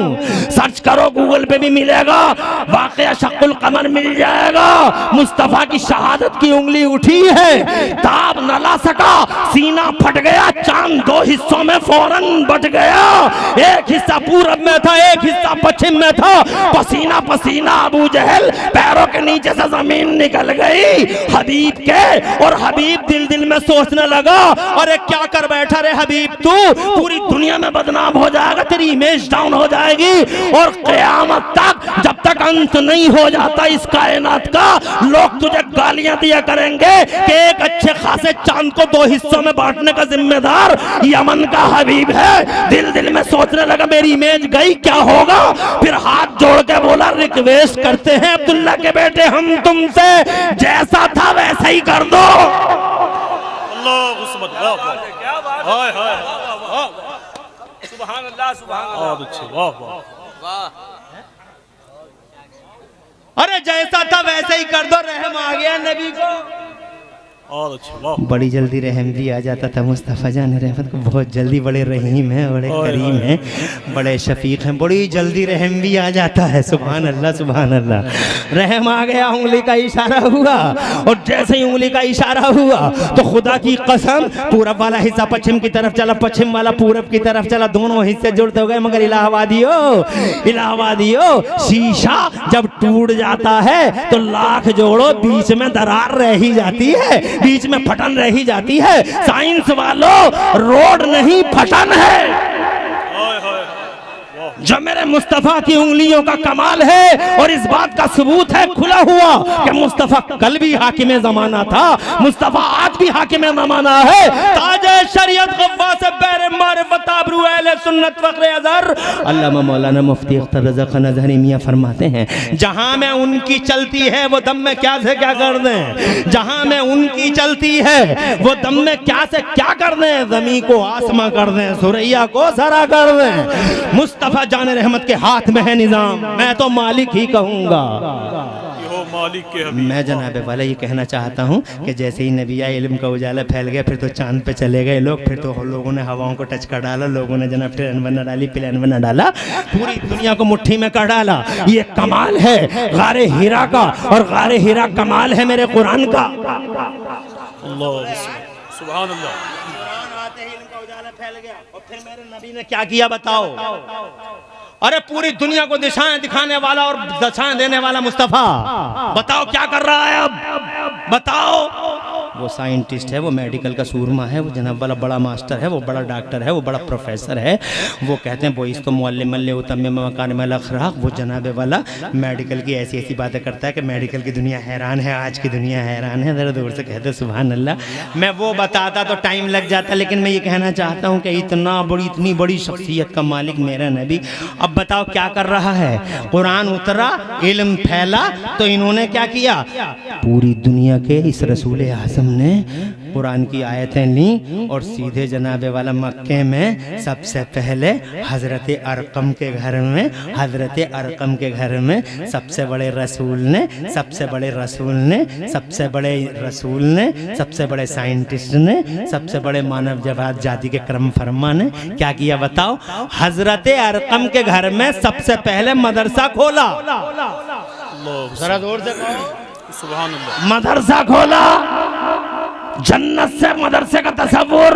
सर्च करो गूगल पे भी मिलेगा, वाकया शक्कुल कमर मिल जाएगा। मुस्तफा की शहादत की उंगली उठी है, ताब न ला सका, सीना फट गया, चांद दो हिस्सों में फौरन बट गया। एक हिस्सा पूरब में था, एक हिस्सा पश्चिम में था। पसीना पसीना अबू जहल, पैरों के नीचे से जमीन निकल गई हबीब के। और हबीब दिल दिल में सोचने लगा, अरे क्या कर बैठा रे हबीब तू, पूरी दुनिया में बदनाम हो जाएगा, तेरी इमेज डाउन हो जाएगी, और क़यामत तक जब तक अंत नहीं हो जाता इस कायनात का, लोग तुझे गालियां दिया करेंगे कि एक अच्छे खासे चांद को दो हिस्सों में बांटने का जिम्मेदार यमन का हबीब है। दिल दिल में सोचने लगा मेरी इमेज गई, क्या होगा। फिर हाथ जोड़ के बोला, रिक्वेस्ट करते हैं अब्दुल्ला के बेटे हम तुमसे, जैसा था वैसा ही कर दो। अल्लाह क्या बात, हाय हाय, सुभान अल्लाह, सुभान अल्लाह, बहुत अच्छे, वाह वाह। अरे जैसा था वैसे ही कर दो, रहम आ गया नबी को। बड़ी जल्दी रहम भी आ जाता था मुस्तफ़ा जान रहमत को, बहुत जल्दी, बड़े रहीम हैं, बड़े करीम हैं, बड़े शफीक हैं, बड़ी जल्दी रहम भी आ जाता है। सुभान अल्लाह, सुभान अल्लाह। रहम आ गया, उंगली का इशारा हुआ, और जैसे ही उंगली का इशारा हुआ तो खुदा की कसम पूरब वाला हिस्सा पश्चिम की तरफ चला, पश्चिम वाला पूरब की तरफ चला, दोनों हिस्से जुड़ते हो गए। मगर इलाहाबादियो, इलाहाबादियो, शीशा जब टूट जाता है तो लाख जोड़ो बीच में दरार रह ही जाती है, बीच में फटन रही जाती है। साइंस वालों, रोड नहीं फटन है। जो मेरे मुस्तफ़ा की उंगलियों का कमाल है, और इस बात का सबूत है खुला हुआ कि मुस्तफ़ा कल भी हाकिम ज़माना था, मुस्तफ़ा आज भी हाकिम ज़माना है। ताजे शरीयत गव्वास बैर मारिफत आबरू अहले सुन्नत फ़ख्र अज़हर अल्लामा मौलाना मुफ्ती अख्तर रज़ा खान अज़हरी मियां फरमाते हैं, जहां में उनकी चलती है वो दम में क्या से क्या कर दें, जहां में उनकी चलती है वो दम में क्या से क्या कर दें, ज़मीं को आसमां कर दें, सुरैया को सरा कर दें। मुस्तफ़ा जाने रहमत के हाथ में है निज़ाम, मैं तो मालिक ही कहूँगा। मालिक के मैं जनाबे वाला ये कहना चाहता हूँ कि जैसे ही नबी आए, इल्म का उजाला फैल गया, फिर तो चांद पे चले गए लोग, फिर तो लोगों ने हवाओं को टच कर डाला, लोगों ने जनाब ट्रेन बना डाली, प्लेन बना डाला, पूरी दुनिया को मुट्ठी में कर डाला। ये कमाल है गारे हीरा का, और गारे हीरा कमाल है मेरे कुरान का। अल्लाह सुभान अल्लाह। फैल गया, और फिर मेरे नबी ने क्या किया बताओ। अरे पूरी दुनिया को दिशाएं दिखाने वाला और दिशाएं देने वाला मुस्तफ़ा, बताओ क्या कर रहा है अब, बताओ। वो साइंटिस्ट है, वो मेडिकल का सूरमा है, वो जनाब वाला बड़ा मास्टर है, वो बड़ा डॉक्टर है, वो बड़ा प्रोफेसर है। वो कहते हैं वो इसको मुअल्लिम उतम मकान में अखराक, वो जनाब वाला मेडिकल की ऐसी ऐसी बातें करता है कि मेडिकल की दुनिया हैरान है, आज की दुनिया हैरान है। ज़रा दूर से कहते सुभान अल्लाह। मैं वो बताता तो टाइम लग जाता, लेकिन मैं ये कहना चाहता हूँ कि इतनी बड़ी शख्सियत का मालिक मेरा नबी अब बताओ क्या कर रहा है। कुरान उतरा, इल्म फैला, तो इन्होंने क्या किया, पूरी दुनिया के इस रसूल आज़म ने कुरान की आयतें ली और सीधे जनाबे वाला मक्के में सबसे पहले हज़रत अरकम के घर में, हज़रत अरकम के घर में सबसे बड़े रसूल ने, सबसे बड़े रसूल ने, सबसे बड़े रसूल ने, सबसे बड़े साइंटिस्ट ने, सबसे बड़े मानव जवाद जाति के क्रम फरमा ने क्या किया बताओ। हज़रत अरकम के घर में सबसे पहले मदरसा खोला। जरा जोर से सुभान अल्लाह। मदरसा खोला। जन्नत से मदरसे का तस्वुर,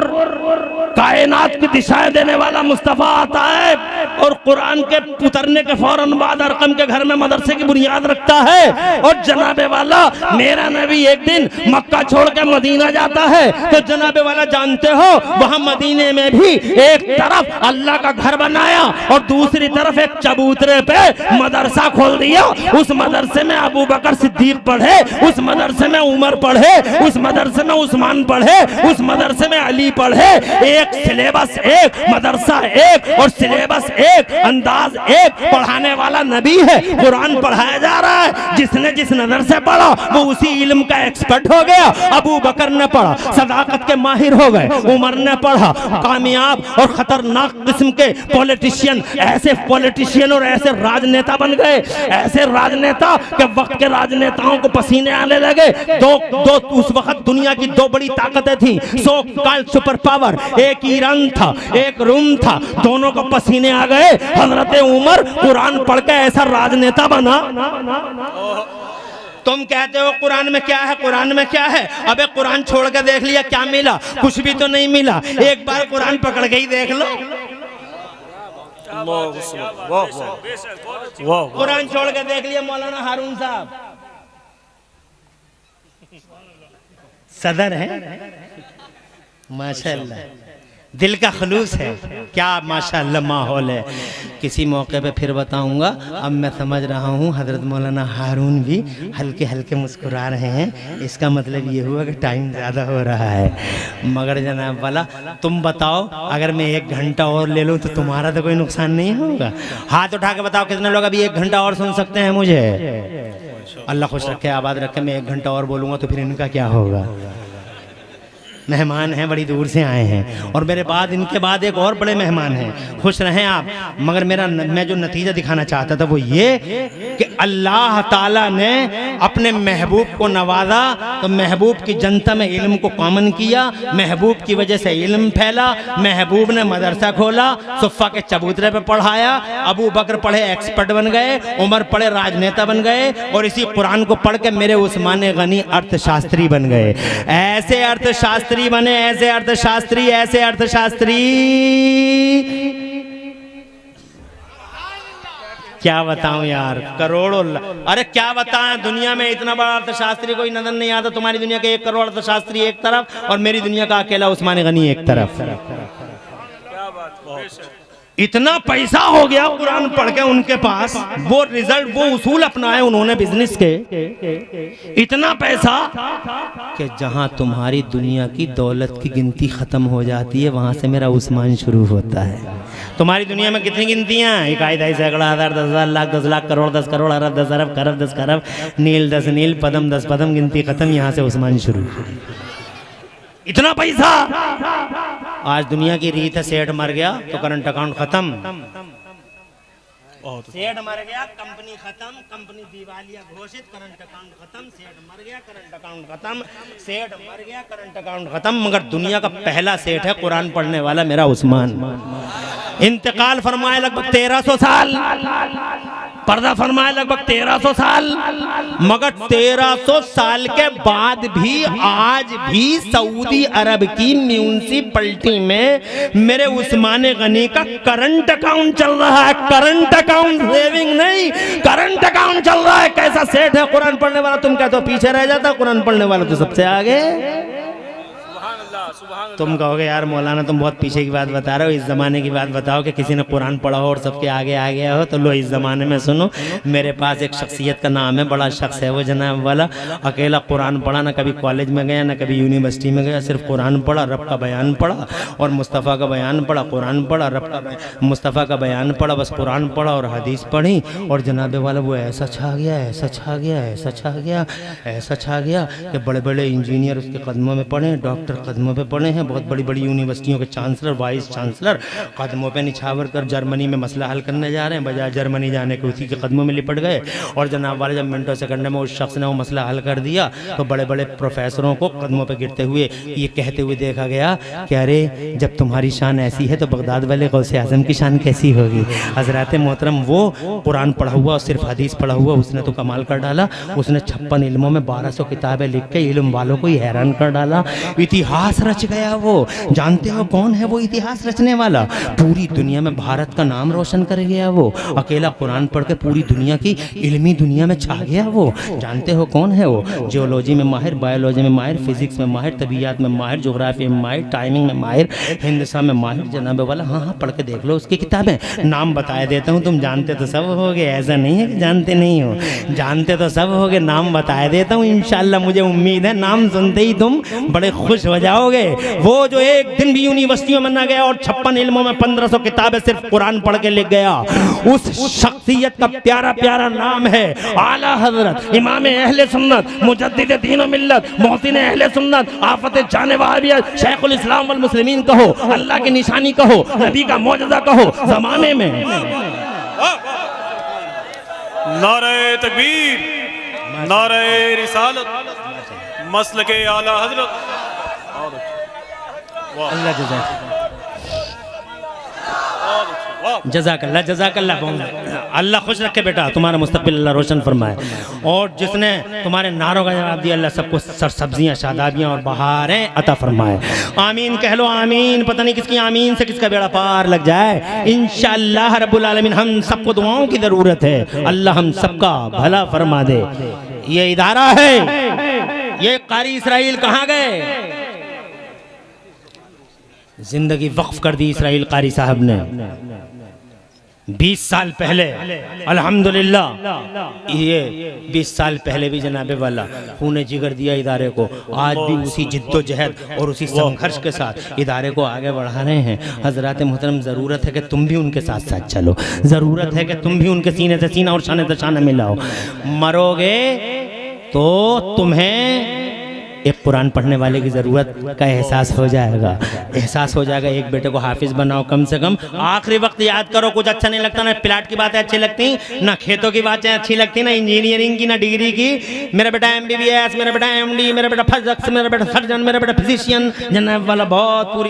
कायनात की दिशाएं देने वाला मुस्तफ़ा आता है और कुरान के उतरने के फौरन बाद अरकम के घर में मदरसे की बुनियाद रखता है। और जनाबे वाला मेरा नबी एक दिन मक्का छोड़ के मदीना जाता है, तो जनाबे वाला जानते हो वहां मदीने में भी एक तरफ अल्लाह का घर बनाया और दूसरी तरफ एक चबूतरे पे मदरसा खोल दिया। उस मदरसे में अबू बकर सिद्दीक पढ़े, उस मदरसे में उमर पढ़े, उस मदरसे में उस्मान पढ़े, उस मदरसे में अली पढ़े। एक सिलेबस एक, मदरसा एक और सिलेबस एक, अंदाज एक, पढ़ाने वाला नबी है। कुरान पढ़ाया जा रहा है, जिसने जिस नजर से पढ़ा वो उसी इल्म का एक्सपर्ट हो गया। अबू बकर ने पढ़ा, सदाकत के माहिर हो गए। उमर ने पढ़ा, कामयाब और खतरनाक किस्म के पॉलिटिशियन, ऐसे पॉलिटिशियन और ऐसे राजनेता बन गए, ऐसे राजनेता के वक्त के राजनेताओं को पसीने आने लगे। दो उस वक्त दुनिया की दो बड़ी ताकतें थी, सो कॉल्ड सुपर पावर, एक ईरान था, एक रूम था, दोनों को पसीने आ गए। हजरत उमर कुरान पढ़ के ऐसा राजनेता बना। तुम कहते हो कुरान में क्या है, कुरान में क्या है? अबे कुरान छोड़ के देख लिया, क्या मिला? कुछ भी तो नहीं मिला। एक बार कुरान पकड़ के ही देख लो। कुरान छोड़ के देख लिया मौलाना हारून साहब, सदर है, माशाल्लाह, दिल का खलूस है, क्या माशाल्लाह माहौल है। किसी मौके पे फिर बताऊंगा। अब मैं समझ रहा हूँ हज़रत मौलाना हारून भी हल्के हल्के मुस्कुरा रहे हैं। इसका मतलब ये हुआ कि टाइम ज़्यादा हो रहा है। मगर जनाब वाला तुम बताओ, अगर मैं 1 घंटा और ले लूँ तो तुम्हारा तो कोई नुकसान नहीं होगा? हाथ उठा के बताओ कितने लोग अभी 1 घंटा और सुन सकते हैं मुझे? अल्लाह खुश रखे, आबाद रखे। मैं 1 घंटा और बोलूँगा तो फिर इनका क्या होगा? मेहमान हैं, बड़ी दूर से आए हैं और मेरे बाद इनके बाद एक और बड़े मेहमान हैं। खुश रहें आप। मगर मैं जो नतीजा दिखाना चाहता था वो ये कि अल्लाह ताला ने अपने महबूब को नवाजा तो महबूब की जनता में इल्म को कॉमन किया, महबूब की वजह से इल्म फैला। महबूब ने मदरसा खोला, सुफ़ा के चबूतरे पे पढ़ाया। अबू बकर पढ़े एक्सपर्ट बन गए, उमर पढ़े राजनेता बन गए और इसी कुरान को पढ़ के मेरे उस्मान गनी अर्थशास्त्री बन गए। ऐसे अर्थशास्त्री बने, ऐसे अर्थशास्त्री, ऐसे अर्थशास्त्री, क्या बताऊं यार, करोड़ों। अरे क्या बताएं, दुनिया में इतना बड़ा अर्थशास्त्री कोई नजर नहीं आता। तुम्हारी दुनिया के 1 करोड़ अर्थशास्त्री एक तरफ और मेरी दुनिया का अकेला उस्मान गनी एक तरफ। इतना पैसा हो गया कुरान पढ़ के उनके पास, वो रिजल्ट, वो उसूल अपनाए उन्होंने बिजनेस के। इतना पैसा कि जहां तुम्हारी दुनिया की दौलत की गिनती खत्म हो जाती है वहां से मेरा उस्मान शुरू होता है। तुम्हारी दुनिया में कितनी गिनतियां? 1 सैकड़ा, 1000, 10,000, लाख, 10 लाख, करोड़, 10 करोड़, अरब, 10 अरब, खरब, 10 खरब, नील 10 नील, पदम 10 पदम, गिनती खत्म, यहां से उस्मान शुरू। इतना पैसा। आज दुनिया की रीत है, सेठ मर गया तो करंट अकाउंट खत्म, सेठ मर गया कंपनी खत्म, कंपनी दिवालिया घोषित, करंट अकाउंट खत्म, सेठ मर गया करंट अकाउंट खत्म, सेठ मर गया करंट अकाउंट खत्म। मगर दुनिया का पहला सेठ है कुरान पढ़ने वाला मेरा उस्मान। इंतकाल फरमाए लगभग 1300 साल। पर्दा फरमाया लगभग 1300 साल, मगर 1300 साल के बाद भी आज भी सऊदी अरब की म्यूनिसिपैलिटी में मेरे उस्मान गनी का करंट अकाउंट चल रहा है। करंट अकाउंट, सेविंग नहीं, करंट अकाउंट चल रहा है। कैसा सेठ है कुरान पढ़ने वाला, तुम कहते हो पीछे रह जाता, कुरान पढ़ने वाला तो सबसे आगे। तुम कहोगे यार मौलाना तुम बहुत पीछे की बात बता रहे हो, इस ज़माने की बात बताओ कि किसी ने कुरान पढ़ा हो और सबके आगे आ गया हो। तो लो इस ज़माने में सुनो, मेरे पास एक शख्सियत का नाम है, बड़ा शख्स है वो जनाब वाला, अकेला कुरान पढ़ा, ना कभी कॉलेज में गया ना कभी यूनिवर्सिटी में गया, सिर्फ कुरान पढ़ा, रब का बयान पढ़ा और मुस्तफ़ा का बयान पढ़ा, कुरान पढ़ा, रब का मुस्तफ़ा का बयान पढ़ा, बस कुरान पढ़ा और हदीस पढ़ी और जनाब वाला वो ऐसा छा गया, ऐसा छा गया, ऐसा छा गया, ऐसा छा गया कि बड़े बड़े इंजीनियर उसके कदमों में पढ़े, डॉक्टर कदमों पे पढ़े हैं, बहुत बड़ी बड़ी यूनिवर्सिटियों के चांसलर, वाइस चांसलर कदमों पे निछावर कर जर्मनी में मसला हल करने जा रहे हैं, बजाय जर्मनी जाने के उसी के कदमों में लिपट गए। और जनाब वाले जब मिनटों सेकंड में उस शख्स ने वो मसला हल कर दिया तो बड़े बड़े प्रोफेसरों को कदमों पे गिरते हुए ये कहते हुए देखा गया कि अरे जब तुम्हारी शान ऐसी है तो बगदाद वाले गौसे आजम की शान कैसी होगी। हजरत मोहतरम वो कुरान पढ़ा हुआ और सिर्फ हदीस पढ़ा हुआ उसने तो कमाल कर डाला, उसने 56 इल्मों में 1200 किताबें लिख के इल्म वालों को ही हैरान कर डाला। इतिहास रच गया वो। जानते हो कौन है वो इतिहास रचने वाला? पूरी दुनिया में भारत का नाम रोशन कर गया वो। अकेला कुरान पढ़ के पूरी दुनिया की इल्मी दुनिया में छा गया वो। जानते हो कौन है वो? जियोलॉजी में माहिर, बायोलॉजी में माहिर, फिजिक्स में माहिर, तबीयात में माहिर, जोग्राफी में माहिर, टाइमिंग में माहिर, हिंदुस्तान में माहिर जनाब वाला। हाँ हाँ पढ़ के देख लो उसकी किताबें, नाम बताए देता हूँ, तुम जानते तो सब होगे, ऐसा नहीं है कि जानते नहीं हो, जानते तो सब होगे, नाम बताए देता हूँ इंशाल्लाह। मुझे उम्मीद है नाम सुनते ही तुम बड़े खुश हो जाओगे। वो जो एक दिन भी यूनिवर्सिटियों में ना गया और 56 इल्मों में 1500 किताबें सिर्फ कुरान पढ़ के लिख गया, उस शख्सियत का प्यारा प्यारा नाम है आला हजरत इमाम अहले सुन्नत मुजद्दिद दीन व मिल्लत मोहसिन अहले सुन्नत आफत जाने वाहियत शेखुल इस्लाम वल मुस्लिमीन कहो, अल्लाह की निशानी कहो, नबी का मौजज़ा कहो ज़माने में। नारे तकबीर, नारे रिसालत, मसलके आला हजरत। अल्लाह जज़ाकल्लाह जज़ाकल्लाह। अल्लाह खुश रखे बेटा, तुम्हारा मुस्तकबिल अल्लाह रोशन फरमाए। और जिसने तुम्हारे नारों का जवाब दिया अल्लाह सबको सरसब्जियाँ, शादाबियाँ और बहारें अता फरमाए। आमीन कह लो आमीन। पता नहीं किसकी आमीन से किसका बेड़ा पार लग जाए। इंशाअल्लाह रब्बुल आलमीन हम सबको दुआओं की ज़रूरत है। अल्लाह हम सबका भला फरमा दे। ये इदारा है, ये कारी इसराइल कहाँ गए? जिंदगी वक्फ कर दी इसराइल कारी साहब ने 20 साल पहले। अल्हम्दुलिल्लाह ये 20 साल पहले भी जनाबे वाला खूने जिगर दिया इदारे को। आज भी उसी जिद्दोजहद और उसी संघर्ष के साथ इदारे को आगे बढ़ा रहे हैं। हजरत मोहतरम ज़रूरत है कि तुम भी उनके साथ साथ चलो, ज़रूरत है कि तुम भी उनके सीने से सीना और शाने से शाना मिलाओ। मरोगे तो तुम्हें एक कुरान पढ़ने वाले की ज़रूरत का एहसास हो जाएगा, एहसास हो जाएगा। एक बेटे को हाफिज़ बनाओ कम से कम। आखिरी वक्त याद करो, कुछ अच्छा नहीं लगता, ना प्लाट की बातें अच्छी लगती, ना खेतों की बातें अच्छी लगती, ना इंजीनियरिंग की, ना डिग्री की। मेरा बेटा MBBS, मेरा बेटा MD, मेरा बेटा फिजिक्स, मेरा बेटा सर्जन, मेरा बेटा फिजिशियन, जनाब वाला बहुत पूरी